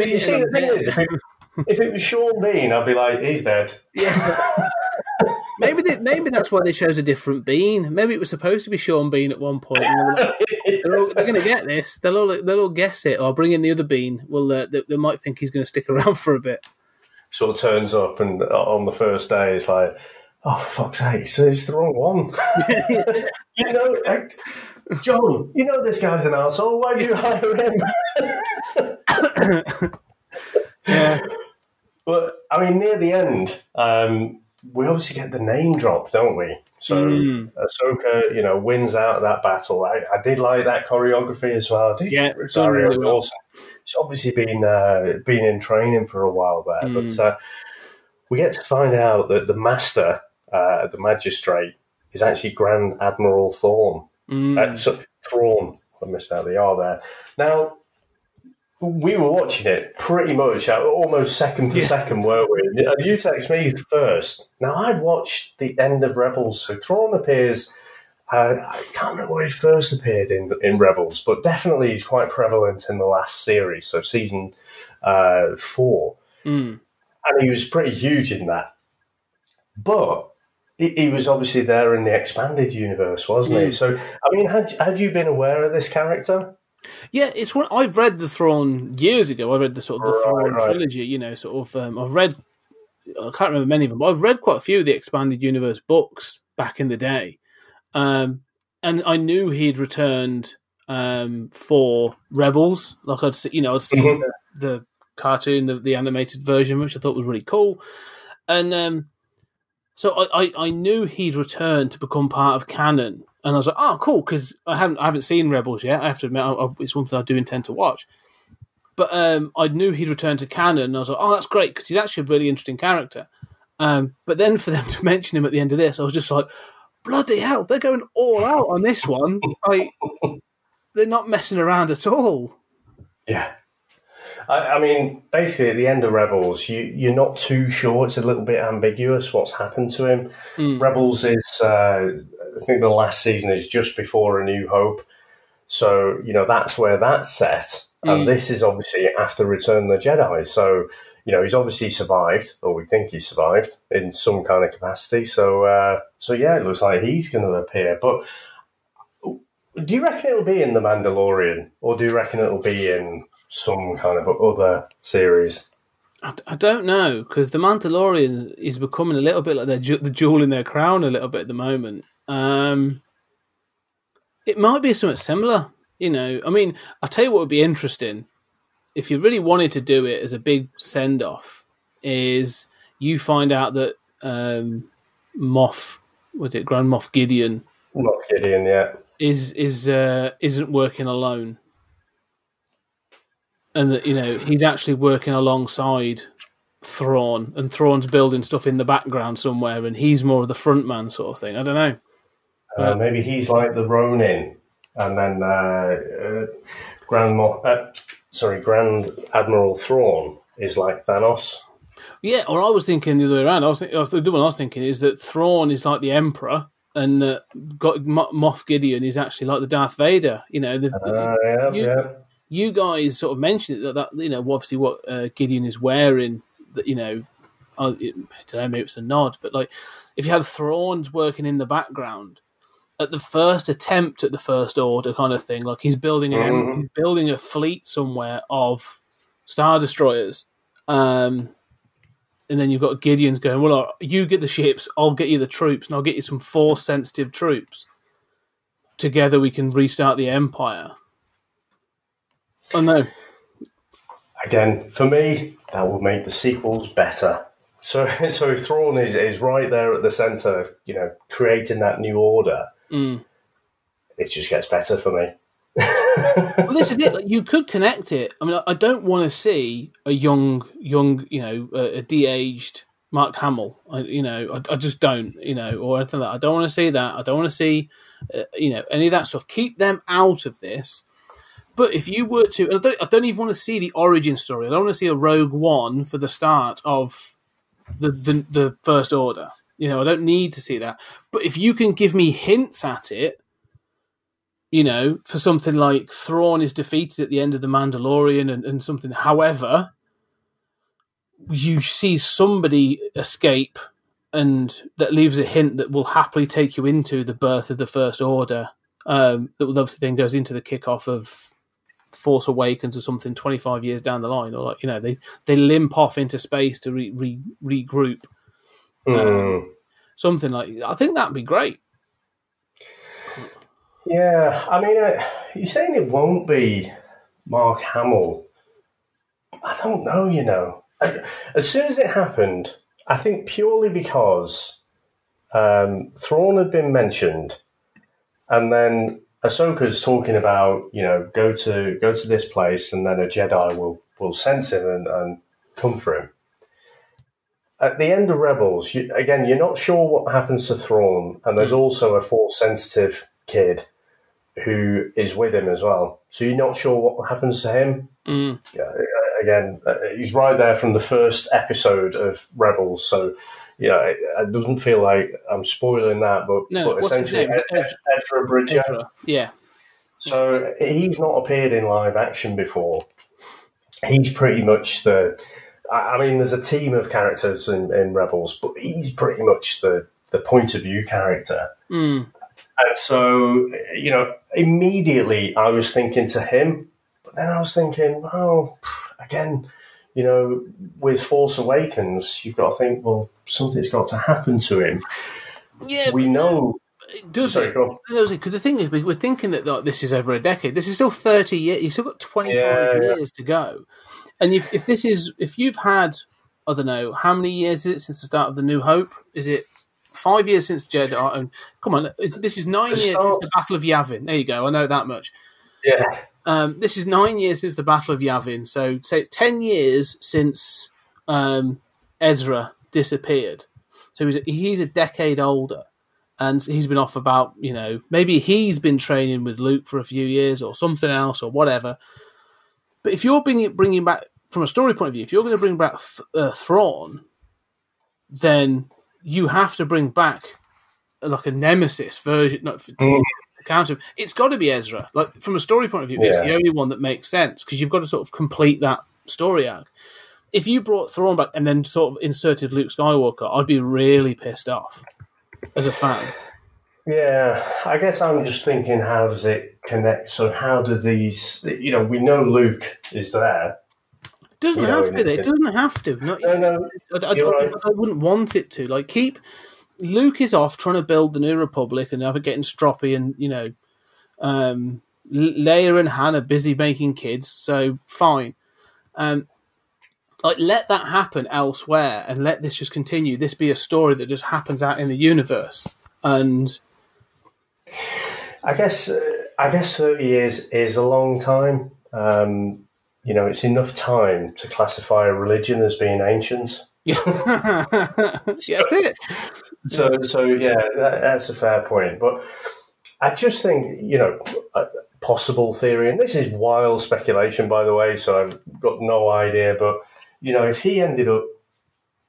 You see, the thing is, if it was Sean Bean, I'd be like, he's dead. Yeah. Maybe that's why they chose a different Bean. Maybe it was supposed to be Sean Bean at one point. And they're going to get this. They'll all guess it. Or bring in the other Bean. Well, they might think he's going to stick around for a bit. Sort of turns up, and on the first day, it's like, oh, for fuck's sake, so it's the wrong one. John, this guy's an arsehole. Why do you hire him? Yeah. But, I mean, near the end, we obviously get the name drop, don't we? So Ahsoka, wins out of that battle. I did like that choreography as well. Rosario really well. Dawson. She's obviously been in training for a while there. But we get to find out that the master, the magistrate, is actually Grand Admiral Thrawn. Thrawn. I missed out the R there. Now, we were watching it pretty much almost second for second, weren't we? And you text me first. Now, I'd watched the end of Rebels, so Thrawn appears. I can't remember where he first appeared in Rebels, but definitely he's quite prevalent in the last series, so season 4. And he was pretty huge in that. But he was obviously there in the expanded universe, wasn't he? So, I mean, had you been aware of this character? Yeah, it's one I've read the Thrawn years ago. I read the Thrawn trilogy. I've read. I can't remember many of them, but I've read quite a few of the expanded universe books back in the day, and I knew he'd returned for Rebels. Like I'd seen the cartoon, the animated version, which I thought was really cool, and so I knew he'd returned to become part of canon. And I was like, oh, cool, because I haven't seen Rebels yet. I have to admit, it's something I do intend to watch. But I knew he'd returned to canon, and I was like, oh, that's great, because he's actually a really interesting character. But then for them to mention him at the end of this, I was just like, bloody hell, they're going all out on this one. They're not messing around at all. Yeah. I mean, basically, at the end of Rebels, you're not too sure. It's a little bit ambiguous what's happened to him. Rebels is, I think the last season is just before A New Hope. So, that's where that's set. And this is obviously after Return of the Jedi. So, he's obviously survived, or we think he's survived in some kind of capacity. So yeah, it looks like he's going to appear. But do you reckon it'll be in The Mandalorian, or do you reckon it'll be in some kind of other series? I don't know, because The Mandalorian is becoming a little bit like the jewel in their crown a little bit at the moment. It might be something similar, I mean, I'll tell you what would be interesting, if you really wanted to do it as a big send-off, is you find out that Grand Moff Gideon? Moff Gideon, yeah. Isn't working alone. And that, he's actually working alongside Thrawn, and Thrawn's building stuff in the background somewhere, and he's more of the front man sort of thing. I don't know. Maybe he's like the Ronin, and then Grand Admiral Thrawn is like Thanos. Yeah, or I was thinking the other way around. The one I was thinking is that Thrawn is like the Emperor, and Moff Gideon is actually like the Darth Vader. You guys sort of mentioned that obviously what Gideon is wearing. That I don't know, maybe it's a nod, but like if you had Thrawn's working in the background at the first attempt at the First Order kind of thing, like he's building a fleet somewhere of Star Destroyers, and then you've got Gideon's going, well, you get the ships, I'll get you the troops, and I'll get you some Force-sensitive troops. Together we can restart the Empire. Oh, no. Again, for me, that will make the sequels better. So Thrawn is right there at the centre, creating that new order. It just gets better for me. Well, this is it. Like, you could connect it. I mean, I don't want to see a young, a de-aged Mark Hamill. I just don't, or anything like that. I don't want to see that. I don't want to see, any of that stuff. Keep them out of this. But if you were to, I don't even want to see the origin story. I don't want to see a Rogue One for the start of the First Order. I don't need to see that. But if you can give me hints at it, for something like Thrawn is defeated at the end of The Mandalorian and something, however, you see somebody escape and that leaves a hint that will happily take you into the birth of the First Order, that will obviously then goes into the kickoff of Force Awakens or something 25 years down the line, or they limp off into space to regroup. something like. I think that'd be great. Yeah, I mean, you're saying it won't be Mark Hamill. I don't know, you know. As soon as it happened, I think purely because Thrawn had been mentioned, and then Ahsoka's talking about, you know, go to this place, and then a Jedi will sense him and come for him. At the end of Rebels, you're not sure what happens to Thrawn, and there's also a Force-sensitive kid who is with him as well. So you're not sure what happens to him. Yeah, again, he's right there from the first episode of Rebels, so you know, it doesn't feel like I'm spoiling that, but essentially Ezra Bridger. Yeah. So he's not appeared in live action before. He's pretty much I mean, there's a team of characters in Rebels, but he's pretty much the point of view character. And so, you know, immediately I was thinking to him, but then I was thinking, well, again, you know, with Force Awakens, you've got to think, well, something's got to happen to him. Yeah, we know. It does. Because the thing is, we're thinking that like, this is over a decade. This is still 30 years. You've still got 25 years to go. And if you've had, I don't know, how many years is it since the start of The New Hope? Is it 5 years since Jedi? And come on, this is 9 years since the Battle of Yavin. There you go. I know that much. Yeah. This is 9 years since the Battle of Yavin. So say it's 10 years since Ezra disappeared. So he's a decade older. And he's been off about, you know, maybe he's been training with Luke for a few years or something else or whatever. But if you're bringing back, from a story point of view, if you're going to bring back Thrawn, then you have to bring back like a nemesis version to counter him. It's got to be Ezra. Like from a story point of view, it's the only one that makes sense because you've got to sort of complete that story arc. If you brought Thrawn back and then sort of inserted Luke Skywalker, I'd be really pissed off as a fan. Yeah, I guess I'm just thinking, how does it connect? So how do these, you know, we know Luke is there. Doesn't have to. It doesn't have to. I wouldn't want it to. Like, Luke is off trying to build the New Republic and have it getting stroppy, and you know, Leia and Han are busy making kids. So fine. Like, let that happen elsewhere, and let this just continue. This be a story that just happens out in the universe, and I guess 30 years is a long time. You know, it's enough time to classify a religion as being ancient. That's it. So yeah, that's a fair point. But I just think, you know, a possible theory, and this is wild speculation, by the way, so I've got no idea, but you know, if you ended up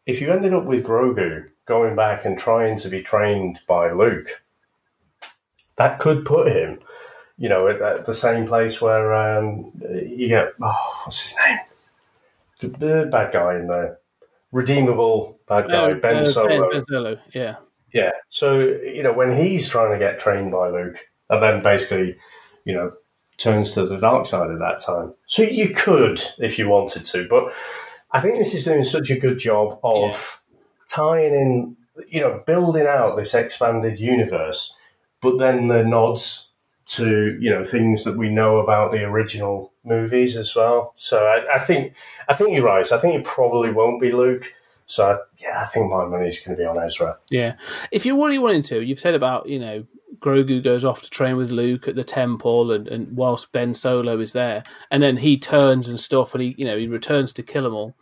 with Grogu going back and trying to be trained by Luke, that could put him, you know, at the same place where you get, what's his name? The bad guy in there. Redeemable bad guy, Ben Solo. Ben Solo, yeah. Yeah, so, you know, when he's trying to get trained by Luke, and then basically, you know, turns to the dark side at that time. So you could, if you wanted to, but I think this is doing such a good job of tying in, you know, building out this expanded universe, but then the nods to, you know, things that we know about the original movies as well. So I think you're right. I think it probably won't be Luke. So I think my money's going to be on Ezra. Yeah. If you really wanted to, you've said about, you know, Grogu goes off to train with Luke at the temple, and whilst Ben Solo is there, and then he turns and stuff, and he returns to kill them all.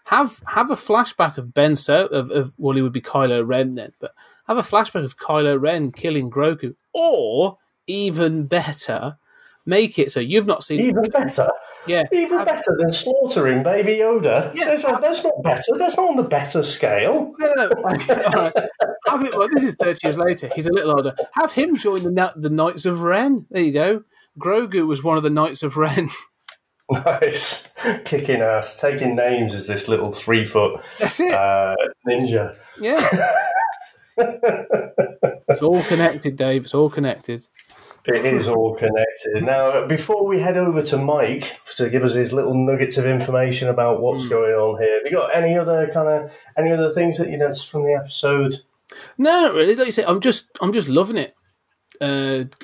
Have a flashback of Ben Solo of he would be Kylo Ren then, but have a flashback of Kylo Ren killing Grogu, or even better, make it so you've not seen even better. Yeah, even better than slaughtering Baby Yoda. Yeah, that's not better. That's not on the better scale. No. All right. Well, this is 30 years later. He's a little older. Have him join the Knights of Ren. There you go. Grogu was one of the Knights of Ren. Nice. Kicking ass. Taking names as this little 3-foot That's it. Ninja. Yeah. It's all connected, Dave. It's all connected. It is all connected. Now, before we head over to Mike to give us his little nuggets of information about what's going on here, have you got any other things that you noticed from the episode? No, not really. Like you say, I'm just loving it.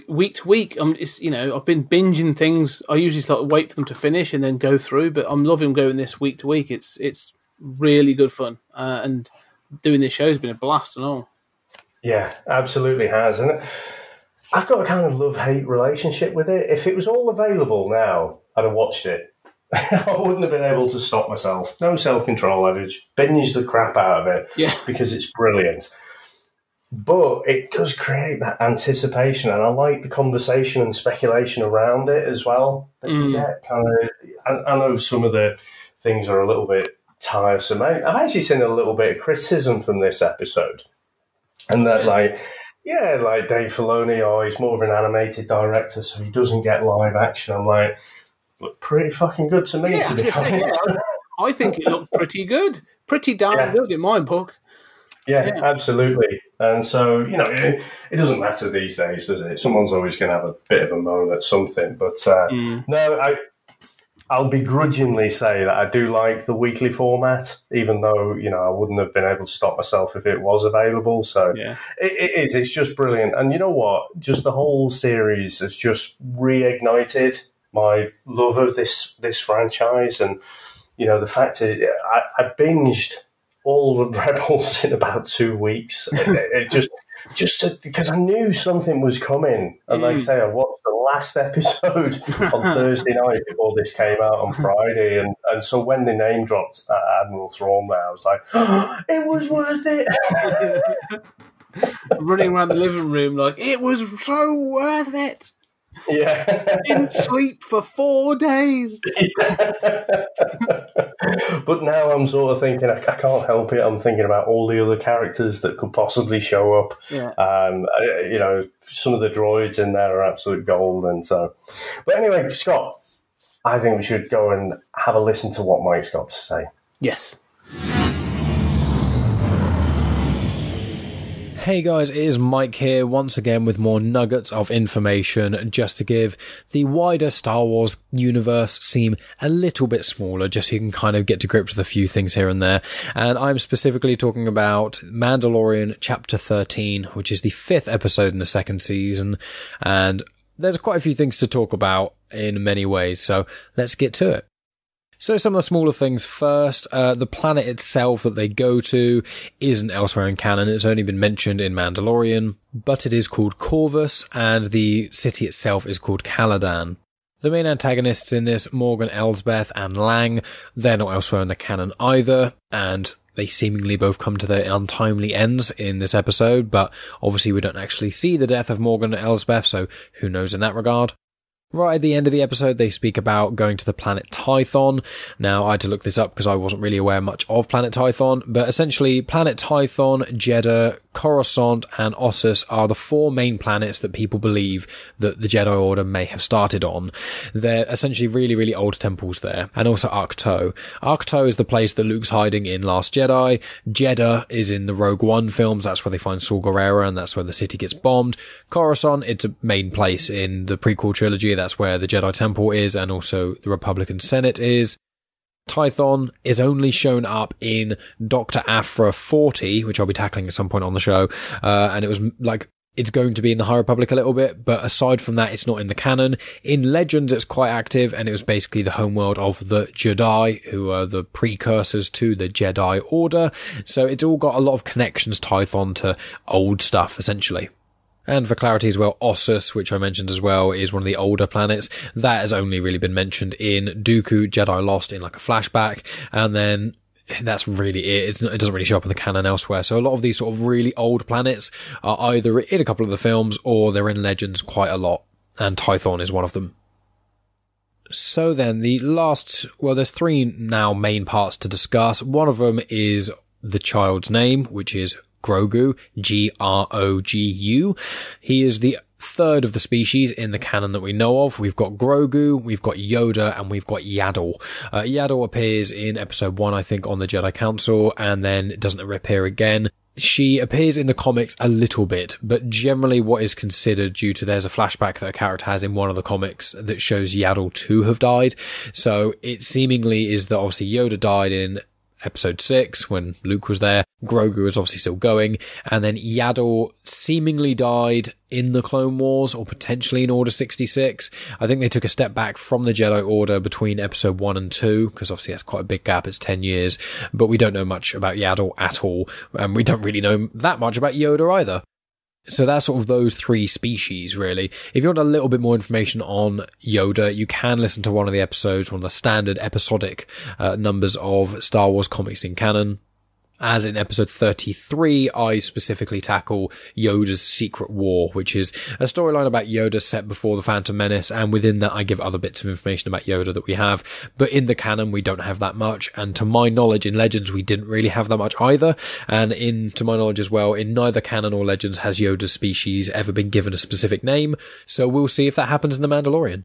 Week to week, I've been binging things. I usually sort of wait for them to finish and then go through, but I'm loving going this week to week. It's really good fun, and doing this show has been a blast and all. Yeah, absolutely has. And I've got a kind of love-hate relationship with it. If it was all available now, I'd have watched it. I wouldn't have been able to stop myself. No self-control. I'd have just binged the crap out of it because it's brilliant. But it does create that anticipation, and I like the conversation and speculation around it as well. That you get kind of, I know some of the things are a little bit tiresome. I've actually seen a little bit of criticism from this episode. And that, like Dave Filoni, he's more of an animated director, so he doesn't get live action. I'm like, look pretty fucking good to me, to be honest. I think it looked pretty good. Pretty damn good in my book. Yeah, absolutely. And so, it doesn't matter these days, does it? Someone's always going to have a bit of a moan at something. But no, I'll begrudgingly say that I do like the weekly format, even though, I wouldn't have been able to stop myself if it was available. So it is. It's just brilliant. And you know what? Just the whole series has just reignited my love of this franchise. And, the fact that I binged all of Rebels in about 2 weeks. It because I knew something was coming. And like I say, I watched the last episode on Thursday night before this came out on Friday. And so when the name dropped Admiral Thrawn there, I was like, it was worth it. Running around the living room like, it was so worth it. Yeah. Didn't sleep for 4 days. But now I'm sort of thinking, I can't help it. I'm thinking about all the other characters that could possibly show up. Yeah. Some of the droids in there are absolute gold. And so, but anyway, Scott, I think we should go and have a listen to what Mike's got to say. Yes. Hey guys, it is Mike here once again with more nuggets of information just to give the wider Star Wars universe seem a little bit smaller, just so you can kind of get to grips with a few things here and there. And I'm specifically talking about Mandalorian Chapter 13, which is the 5th episode in the 2nd season. And there's quite a few things to talk about in many ways, so let's get to it. So some of the smaller things first. The planet itself that they go to isn't elsewhere in canon. It's only been mentioned in Mandalorian, but it is called Corvus, and the city itself is called Caladan. The main antagonists in this, Morgan Elsbeth and Lang, they're not elsewhere in the canon either, and they seemingly both come to their untimely ends in this episode, but obviously we don't actually see the death of Morgan Elsbeth, so who knows in that regard. Right at the end of the episode, they speak about going to the planet Tython. Now, I had to look this up because I wasn't really aware much of planet Tython, but essentially, planet Tython, Jeddah, Coruscant, and Ossus are the 4 main planets that people believe that the Jedi Order may have started on. They're essentially really, really old temples there, and also Ahch-To. Ahch-To is the place that Luke's hiding in Last Jedi. Jeddah is in the Rogue One films, that's where they find Saw Gerrera, and that's where the city gets bombed. Coruscant, it's a main place in the prequel trilogy, that's where the Jedi Temple is, and also the Republican Senate is. Tython is only shown up in Dr. Aphra 40, which I'll be tackling at some point on the show, and it was like, it's going to be in the High Republic a little bit, but aside from that, it's not in the canon. In Legends, it's quite active, and it was basically the homeworld of the Jedi, who are the precursors to the Jedi Order, so it's all got a lot of connections, Tython, to old stuff, essentially. And for clarity as well, Ossus, which I mentioned as well, is one of the older planets. That has only really been mentioned in Dooku, Jedi Lost, in like a flashback. And then that's really it. It doesn't really show up in the canon elsewhere. So a lot of these sort of really old planets are either in a couple of the films or they're in Legends quite a lot. And Tython is one of them. So then the last, well, there's 3 now main parts to discuss. One of them is the child's name, which is Grogu, Grogu. He is the 3rd of the species in the canon that we know of. We've got Grogu, we've got Yoda, and we've got Yaddle. Yaddle appears in episode 1, I think, on the Jedi Council, and then doesn't appear again. She appears in the comics a little bit, but generally what is considered, due to there's a flashback that a character has in one of the comics that shows Yaddle to have died. So it seemingly is that obviously Yoda died in episode 6 when Luke was there. Grogu was obviously still going. And then Yaddle seemingly died in the Clone Wars or potentially in Order 66. I think they took a step back from the Jedi Order between episode 1 and 2 because obviously that's quite a big gap. It's 10 years. But we don't know much about Yaddle at all. And we don't really know that much about Yoda either. So that's sort of those 3 species, really. If you want a little bit more information on Yoda, you can listen to one of the episodes, one of the standard episodic numbers of Star Wars comics in canon. As in episode 33, I specifically tackle Yoda's Secret War, which is a storyline about Yoda set before the Phantom Menace, and within that I give other bits of information about Yoda that we have. But in the canon, we don't have that much, and to my knowledge, in Legends, we didn't really have that much either. And to my knowledge as well, in neither canon or Legends has Yoda's species ever been given a specific name, so we'll see if that happens in The Mandalorian.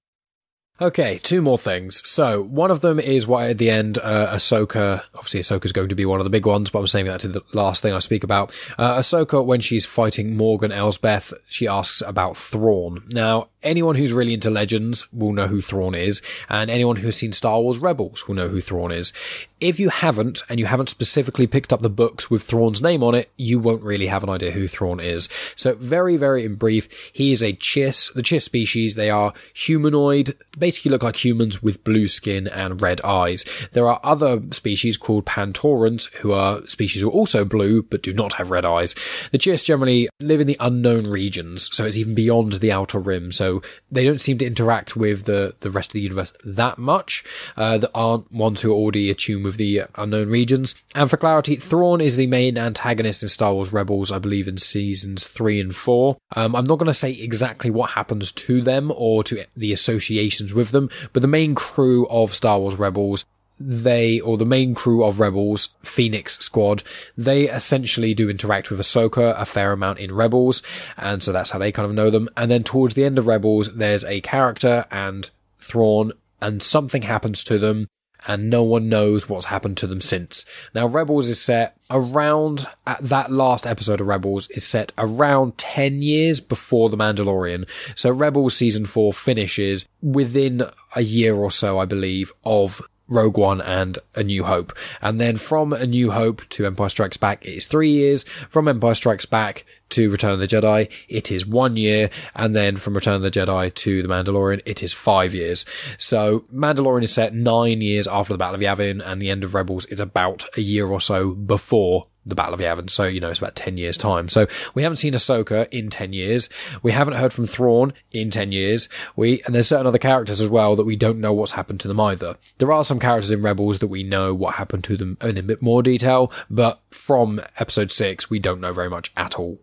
Okay, 2 more things. So, one of them is why at the end, Ahsoka, obviously Ahsoka's going to be one of the big ones, but I'm saving that to the last thing I speak about. Ahsoka, when she's fighting Morgan Elsbeth, she asks about Thrawn. Now, anyone who's really into Legends will know who Thrawn is, and anyone who's seen Star Wars Rebels will know who Thrawn is. If you haven't, and you haven't specifically picked up the books with Thrawn's name on it, you won't really have an idea who Thrawn is. So, very, very in brief, he is a Chiss. The Chiss species, they are humanoid, basically look like humans with blue skin and red eyes. There are other species called Pantorans, who are species who are also blue, but do not have red eyes. The Chiss generally live in the unknown regions, so it's even beyond the outer rim, so they don't seem to interact with the rest of the universe that much. That aren't ones who are already attuned with the unknown regions. And for clarity, Thrawn is the main antagonist in Star Wars Rebels, I believe in seasons 3 and 4. I'm not going to say exactly what happens to them or to the associations with them, but the main crew of Star Wars Rebels, the main crew of Rebels, Phoenix Squad, they essentially do interact with Ahsoka a fair amount in Rebels, and so that's how they kind of know them. And then towards the end of Rebels, there's a character and Thrawn, and something happens to them, and no one knows what's happened to them since. Now, Rebels is set around, at that last episode of Rebels is set around 10 years before The Mandalorian. So Rebels season 4 finishes within a year or so, I believe, of Rogue One and A New Hope. And then from A New Hope to Empire Strikes Back, it is 3 years. From Empire Strikes Back to Return of the Jedi, it is 1 year. And then from Return of the Jedi to The Mandalorian, it is 5 years. So Mandalorian is set 9 years after the Battle of Yavin, and the end of Rebels is about a year or so before the Battle of Yavin. So, it's about 10 years time. So we haven't seen Ahsoka in 10 years. We haven't heard from Thrawn in 10 years. And there's certain other characters as well that we don't know what's happened to them either. There are some characters in Rebels that we know what happened to them in a bit more detail, but from episode 6, we don't know very much at all.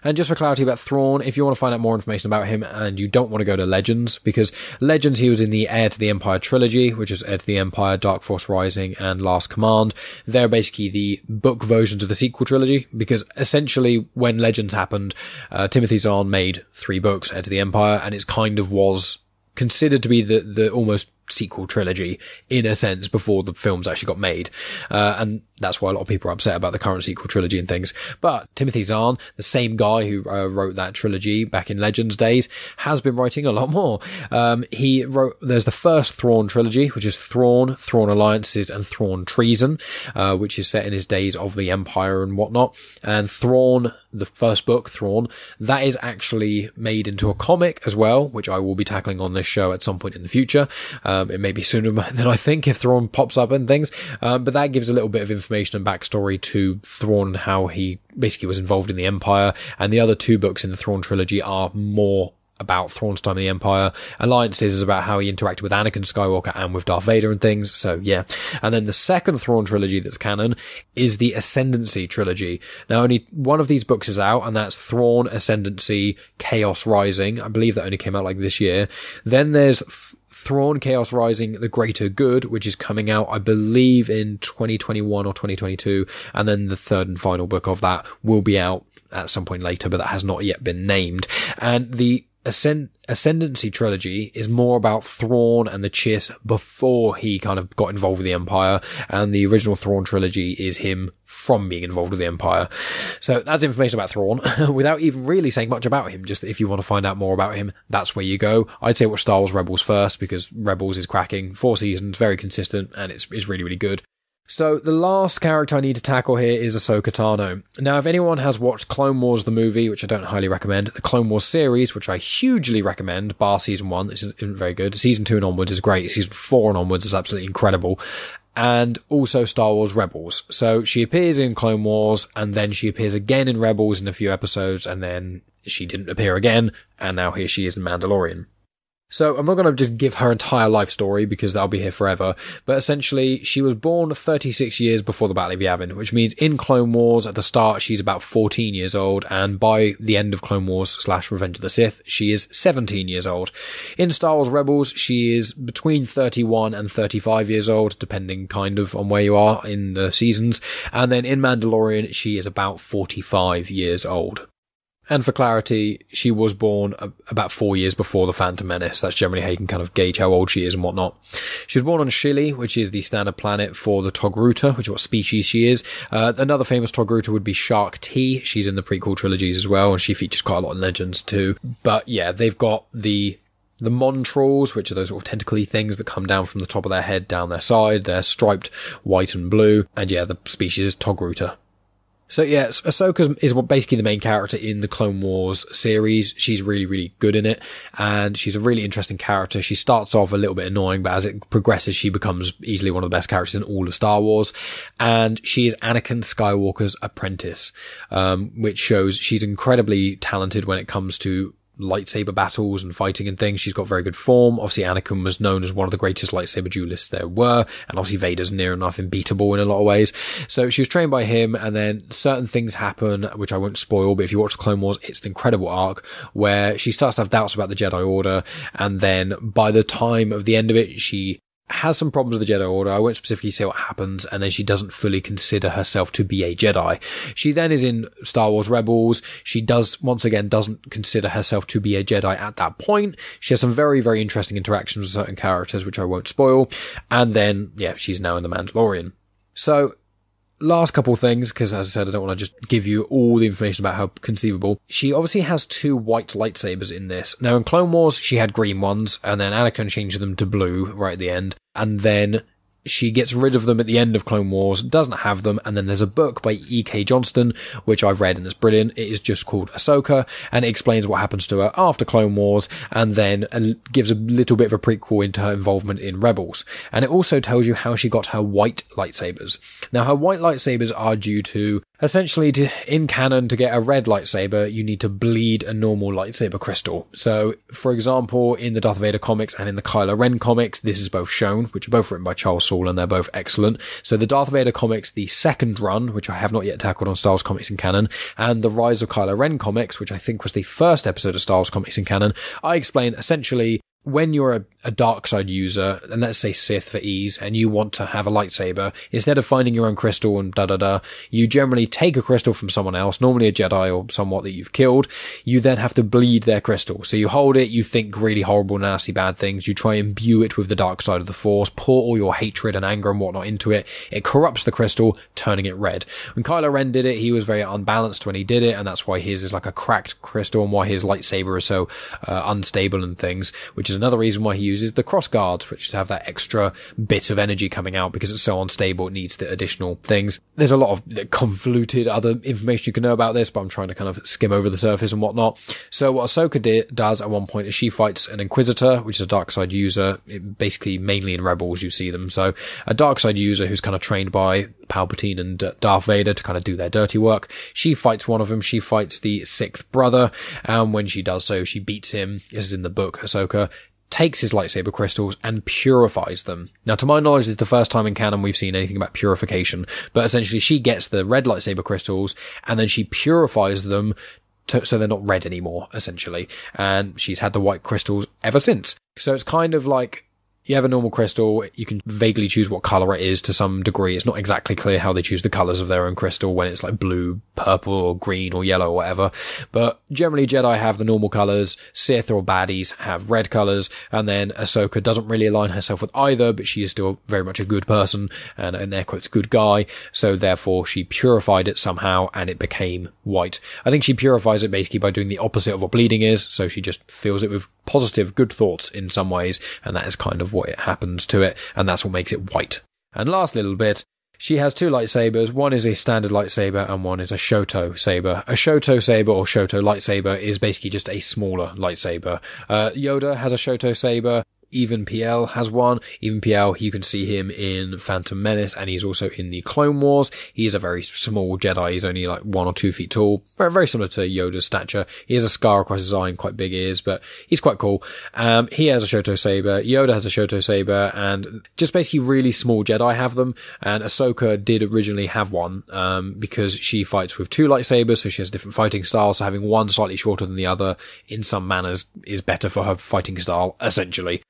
And just for clarity about Thrawn, if you want to find out more information about him and you don't want to go to Legends, because Legends, he was in the Heir to the Empire trilogy, which is Heir to the Empire, Dark Force Rising, and Last Command. They're basically the book versions of the sequel trilogy, because essentially when Legends happened, Timothy Zahn made 3 books, Heir to the Empire, and it kind of was considered to be the almost sequel trilogy in a sense before the films actually got made. And that's why a lot of people are upset about the current sequel trilogy and things. But Timothy Zahn, the same guy who wrote that trilogy back in Legends days, has been writing a lot more. There's the first Thrawn trilogy, which is Thrawn Alliances, and Thrawn Treason, which is set in his days of the Empire and whatnot. And Thrawn, the first book, Thrawn, that is actually made into a comic as well, which I will be tackling on this show at some point in the future. It may be sooner than I think if Thrawn pops up and things. But that gives a little bit of information and backstory to Thrawn and how he basically was involved in the Empire. And the other 2 books in the Thrawn trilogy are more about Thrawn's time in the Empire. Alliances is about how he interacted with Anakin Skywalker and with Darth Vader and things. So yeah. And then the second Thrawn trilogy that's canon is the Ascendancy trilogy. Now only one of these books is out, and that's Thrawn Ascendancy Chaos Rising. I believe that only came out like this year. Then there's Thrawn Chaos Rising The Greater Good, which is coming out, I believe, in 2021 or 2022. And then the third and final book of that will be out at some point later, but that has not yet been named. And the Ascendancy trilogy is more about Thrawn and the Chiss before he kind of got involved with the Empire, and the original Thrawn trilogy is him from being involved with the Empire. So that's information about Thrawn without even really saying much about him. Just if you want to find out more about him, that's where you go. I'd say watch Star Wars Rebels first, because Rebels is cracking. 4 seasons, very consistent, and it's really, really good. So the last character I need to tackle here is Ahsoka Tano. Now, if anyone has watched Clone Wars, the movie, which I don't highly recommend, the Clone Wars series, which I hugely recommend, bar season 1, this isn't very good. Season 2 and onwards is great. Season 4 and onwards is absolutely incredible. And also Star Wars Rebels. So she appears in Clone Wars, and then she appears again in Rebels in a few episodes, and then she didn't appear again, and now here she is in Mandalorian. So I'm not going to just give her entire life story because that'll be here forever, but essentially she was born 36 years before the Battle of Yavin, which means in Clone Wars at the start she's about 14 years old, and by the end of Clone Wars / Revenge of the Sith she is 17 years old. In Star Wars Rebels she is between 31 and 35 years old, depending kind of on where you are in the seasons, and then in Mandalorian she is about 45 years old. And for clarity, she was born about 4 years before the Phantom Menace. That's generally how you can kind of gauge how old she is and whatnot. She was born on Shili, which is the standard planet for the Togruta, which is what species she is. Another famous Togruta would be Shark T. She's in the prequel trilogies as well, and she features quite a lot in Legends too. But yeah, they've got the Montrals, which are those sort of tentacly things that come down from the top of their head down their side. They're striped white and blue. And yeah, the species is Togruta. So yeah, Ahsoka is basically the main character in the Clone Wars series. She's really, really good in it, and she's a really interesting character. She starts off a little bit annoying, but as it progresses, she becomes easily one of the best characters in all of Star Wars. And she is Anakin Skywalker's apprentice, which shows she's incredibly talented when it comes to lightsaber battles and fighting and things. She's got very good form. Obviously, Anakin was known as one of the greatest lightsaber duelists there were, and obviously Vader's near enough unbeatable in a lot of ways. So she was trained by him, and then certain things happen, which I won't spoil, but if you watch Clone Wars, it's an incredible arc where she starts to have doubts about the Jedi Order, and then by the time of the end of it, she has some problems with the Jedi Order. I won't specifically say what happens, and then she doesn't fully consider herself to be a Jedi. She then is in Star Wars Rebels. She doesn't consider herself to be a Jedi at that point. She has some very, very interesting interactions with certain characters, which I won't spoil. And then, yeah, she's now in The Mandalorian. So, last couple things, because as I said, I don't want to just give you all the information about how conceivable. She obviously has 2 white lightsabers in this. Now, in Clone Wars, she had green ones, and then Anakin changed them to blue right at the end. And then she gets rid of them at the end of Clone Wars, doesn't have them, and then there's a book by E.K. Johnston, which I've read and it's brilliant. It is just called Ahsoka, and it explains what happens to her after Clone Wars, and then gives a little bit of a prequel into her involvement in Rebels. And it also tells you how she got her white lightsabers. Now, her white lightsabers are due to, essentially, in canon, to get a red lightsaber, you need to bleed a normal lightsaber crystal. So, for example, in the Darth Vader comics and in the Kylo Ren comics, this is both shown, which are both written by Charles Soule, and they're both excellent. So the Darth Vader comics, the second run, which I have not yet tackled on Star Wars Comics in Canon, and the Rise of Kylo Ren comics, which I think was the first episode of Star Wars Comics in Canon, I explain essentially when you're a dark side user, and let's say Sith for ease, and you want to have a lightsaber, instead of finding your own crystal and you generally take a crystal from someone else, normally a Jedi or somewhat that you've killed. You then have to bleed their crystal. So you hold it, you think really horrible, nasty, bad things, you try and imbue it with the dark side of the Force, pour all your hatred and anger and whatnot into it. It corrupts the crystal, turning it red. When Kylo Ren did it, he was very unbalanced when he did it, and that's why his is like a cracked crystal, and why his lightsaber is so unstable and things, which is another reason why he uses the cross guards, which have that extra bit of energy coming out because it's so unstable. It needs the additional things. There's a lot of convoluted other information you can know about this, but I'm trying to kind of skim over the surface and whatnot. So what Ahsoka does at one point is she fights an Inquisitor, which is a dark side user. Basically, mainly in Rebels, you see them. So a dark side user who's kind of trained by Palpatine and Darth Vader to kind of do their dirty work. She fights one of them. She fights the 6th brother, and when she does so, she beats him. This is in the book, Ahsoka takes his lightsaber crystals and purifies them. Now, to my knowledge, this is the first time in canon we've seen anything about purification, but essentially she gets the red lightsaber crystals and then she purifies them so they're not red anymore, essentially. And she's had the white crystals ever since. So it's kind of like, you have a normal crystal, you can vaguely choose what colour it is to some degree. It's not exactly clear how they choose the colours of their own crystal when it's like blue, purple, or green, or yellow, or whatever. But generally Jedi have the normal colours, Sith or baddies have red colours, and then Ahsoka doesn't really align herself with either, but she is still very much a good person, and in air quotes, good guy, so therefore she purified it somehow, and it became white. I think she purifies it basically by doing the opposite of what bleeding is, so she just fills it with positive, good thoughts in some ways, and that is kind of what it happens to it, and that's what makes it white. And last little bit, She has two lightsabers. One is a standard lightsaber and one is a Shoto saber. A Shoto saber or Shoto lightsaber is basically just a smaller lightsaber. Yoda has a Shoto saber. Even PL has one. Even PL, you can see him in Phantom Menace, and he's also in the Clone Wars. He is a very small Jedi. He's only like 1 or 2 feet tall. Very, very similar to Yoda's stature. He has a scar across his eye and quite big ears, but he's quite cool. He has a Shoto saber. Yoda has a Shoto saber, and just basically really small Jedi have them. And Ahsoka did originally have one, because she fights with 2 lightsabers, so she has different fighting styles. So having one slightly shorter than the other in some manners is better for her fighting style, essentially.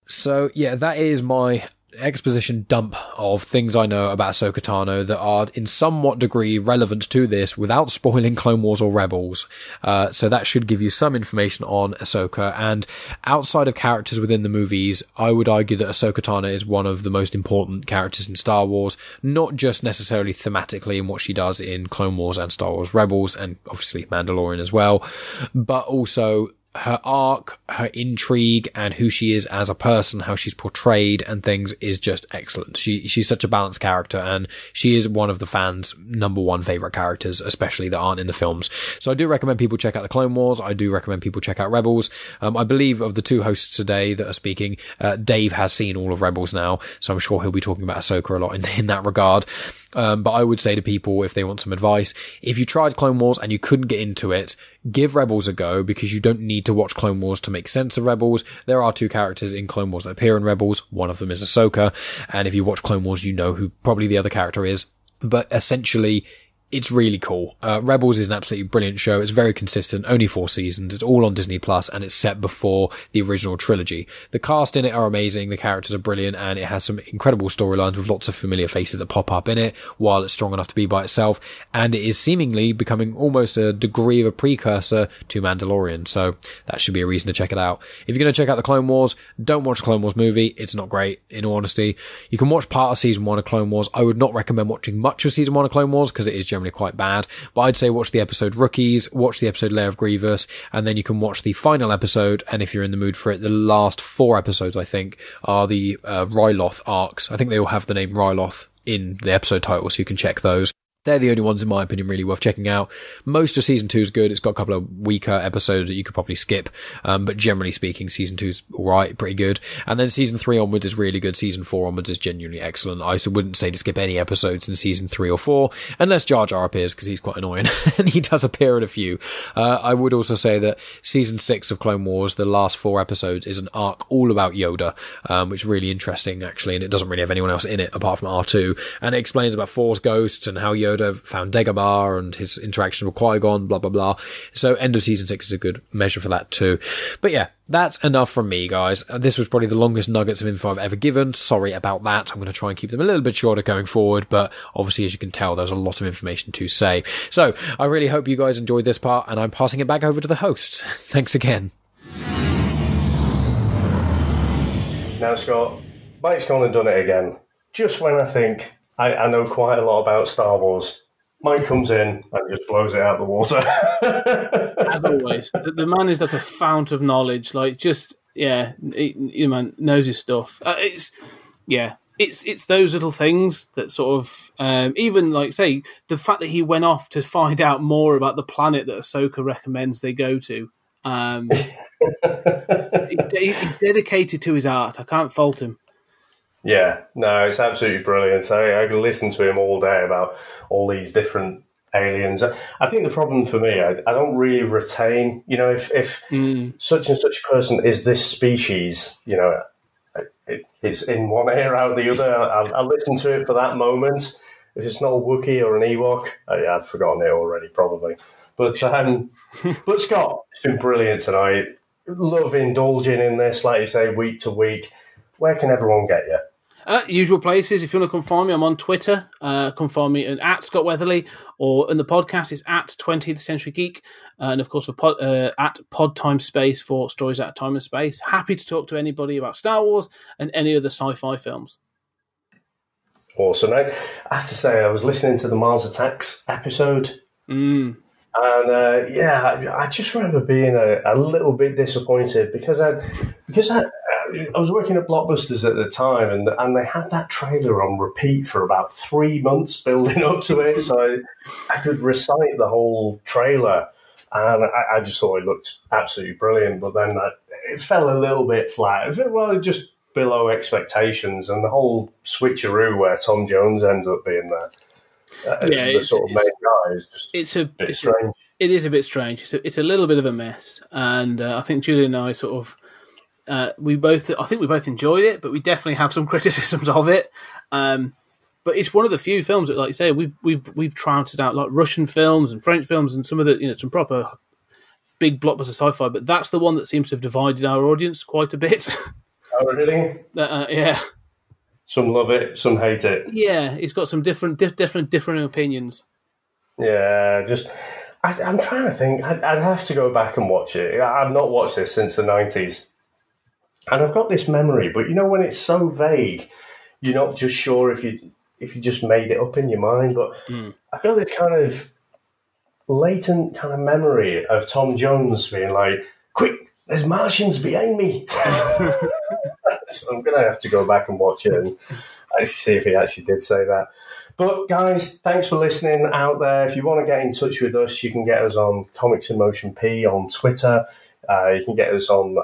So, yeah, that is my exposition dump of things I know about Ahsoka Tano that are in somewhat degree relevant to this without spoiling Clone Wars or Rebels. So that should give you some information on Ahsoka. And outside of characters within the movies, I would argue that Ahsoka Tano is one of the most important characters in Star Wars, not just necessarily thematically in what she does in Clone Wars and Star Wars Rebels, and obviously Mandalorian as well, but also her arc, her intrigue, and who she is as a person, how she's portrayed and things is just excellent. She's such a balanced character, and she is one of the fans' number one favourite characters, especially that aren't in the films. So I do recommend people check out the Clone Wars. I do recommend people check out Rebels. I believe of the 2 hosts today that are speaking, Dave has seen all of Rebels now, so I'm sure he'll be talking about Ahsoka a lot in that regard. But I would say to people, if they want some advice, if you tried Clone Wars and you couldn't get into it, give Rebels a go, because you don't need to watch Clone Wars to make sense of Rebels. There are 2 characters in Clone Wars that appear in Rebels. One of them is Ahsoka, and if you watch Clone Wars, you know who probably the other character is. But essentially, it's really cool. Rebels is an absolutely brilliant show. It's very consistent, only 4 seasons. It's all on Disney Plus, and it's set before the original trilogy. The cast in it are amazing. The characters are brilliant, and it has some incredible storylines with lots of familiar faces that pop up in it while it's strong enough to be by itself. And it is seemingly becoming almost a degree of a precursor to Mandalorian. So that should be a reason to check it out. If you're going to check out the Clone Wars, don't watch the Clone Wars movie. It's not great, in all honesty. You can watch part of season 1 of Clone Wars. I would not recommend watching much of season 1 of Clone Wars, because it is generally quite bad, but I'd say watch the episode Rookies, watch the episode Lair of Grievous, and then you can watch the final episode, and if you're in the mood for it, the last 4 episodes, I think, are the Ryloth arcs. I think they all have the name Ryloth in the episode title, so you can check those. They're the only ones, in my opinion, really worth checking out. Most of season 2 is good. It's got a couple of weaker episodes that you could probably skip. But generally speaking, season 2 is alright, pretty good. And then season 3 onwards is really good. Season 4 onwards is genuinely excellent. I wouldn't say to skip any episodes in season 3 or 4, unless Jar Jar appears, because he's quite annoying. And he does appear in a few. I would also say that season 6 of Clone Wars, the last 4 episodes, is an arc all about Yoda, which is really interesting, actually. And it doesn't really have anyone else in it, apart from R2. And it explains about Force ghosts and how Yoda found Dagobah and his interaction with Qui-Gon, blah, blah, blah. So end of season 6 is a good measure for that too. But yeah, that's enough from me, guys. This was probably the longest nuggets of info I've ever given. Sorry about that. I'm going to try and keep them a little bit shorter going forward, but obviously, as you can tell, there's a lot of information to say. So I really hope you guys enjoyed this part, and I'm passing it back over to the hosts. Thanks again. Now, Scott, Mike's gone and done it again. Just when I think I know quite a lot about Star Wars, Mike comes in and just blows it out of the water. As always, the man is like a fount of knowledge. Like, just man knows his stuff. It's those little things that sort of even like say the fact that he went off to find out more about the planet that Ahsoka recommends they go to. He's dedicated to his art. I can't fault him. Yeah, no, it's absolutely brilliant. I can listen to him all day about all these different aliens. I think the problem for me, I don't really retain, if such and such person is this species, it's in one ear out the other. I'll listen to it for that moment. If it's not a Wookiee or an Ewok, I've forgotten it already, probably. But Scott, it's been brilliant tonight. Love indulging in this, like you say, week to week. Where can everyone get you? Usual places. If you want to come find me, I'm on Twitter. Come find me at Scott Weatherly, or in the podcast is at 20th Century Geek, and of course at Pod Time Space for Stories Out of Time and Space. Happy to talk to anybody about Star Wars and any other sci-fi films. Awesome. I have to say, I was listening to the Mars Attacks episode, and I just remember being a little bit disappointed because I was working at Blockbusters at the time, and they had that trailer on repeat for about 3 months building up to it, so I could recite the whole trailer, and I just thought it looked absolutely brilliant, but then it fell a little bit flat. Well, just below expectations, and the whole switcheroo where Tom Jones ends up being the sort of main guy is just a bit strange. It is a bit strange. It's a little bit of a mess, and I think Julian and I sort of we both enjoyed it, but we definitely have some criticisms of it. But it's one of the few films that, like you say, we've trounced out like Russian films and French films and some of the some proper big blockbuster sci-fi. But that's the one that seems to have divided our audience quite a bit. Oh, really? Yeah. Some love it, some hate it. Yeah, it's got some different opinions. Yeah, I'm trying to think. I'd have to go back and watch it. I've not watched this since the 90s. And I've got this memory, but when it's so vague, you're not just sure if you just made it up in your mind. But I've got this kind of latent kind of memory of Tom Jones being like, "Quick, there's Martians behind me." So I'm going to have to go back and watch it and see if he actually did say that. But guys, thanks for listening out there. If you want to get in touch with us, you can get us on Comics in Motion P on Twitter. You can get us on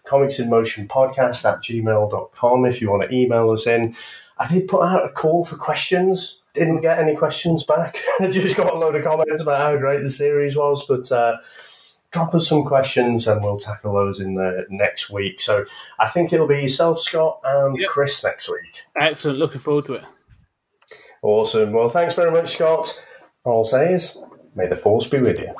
comicsinmotionpodcast@gmail.com if you want to email us in. I did put out a call for questions. Didn't get any questions back. I just got a load of comments about how great the series was. But drop us some questions and we'll tackle those in the next week. So I think it'll be yourself, Scott, and Chris next week. Excellent. Looking forward to it. Awesome. Well, thanks very much, Scott. All I'll say is, may the force be with you.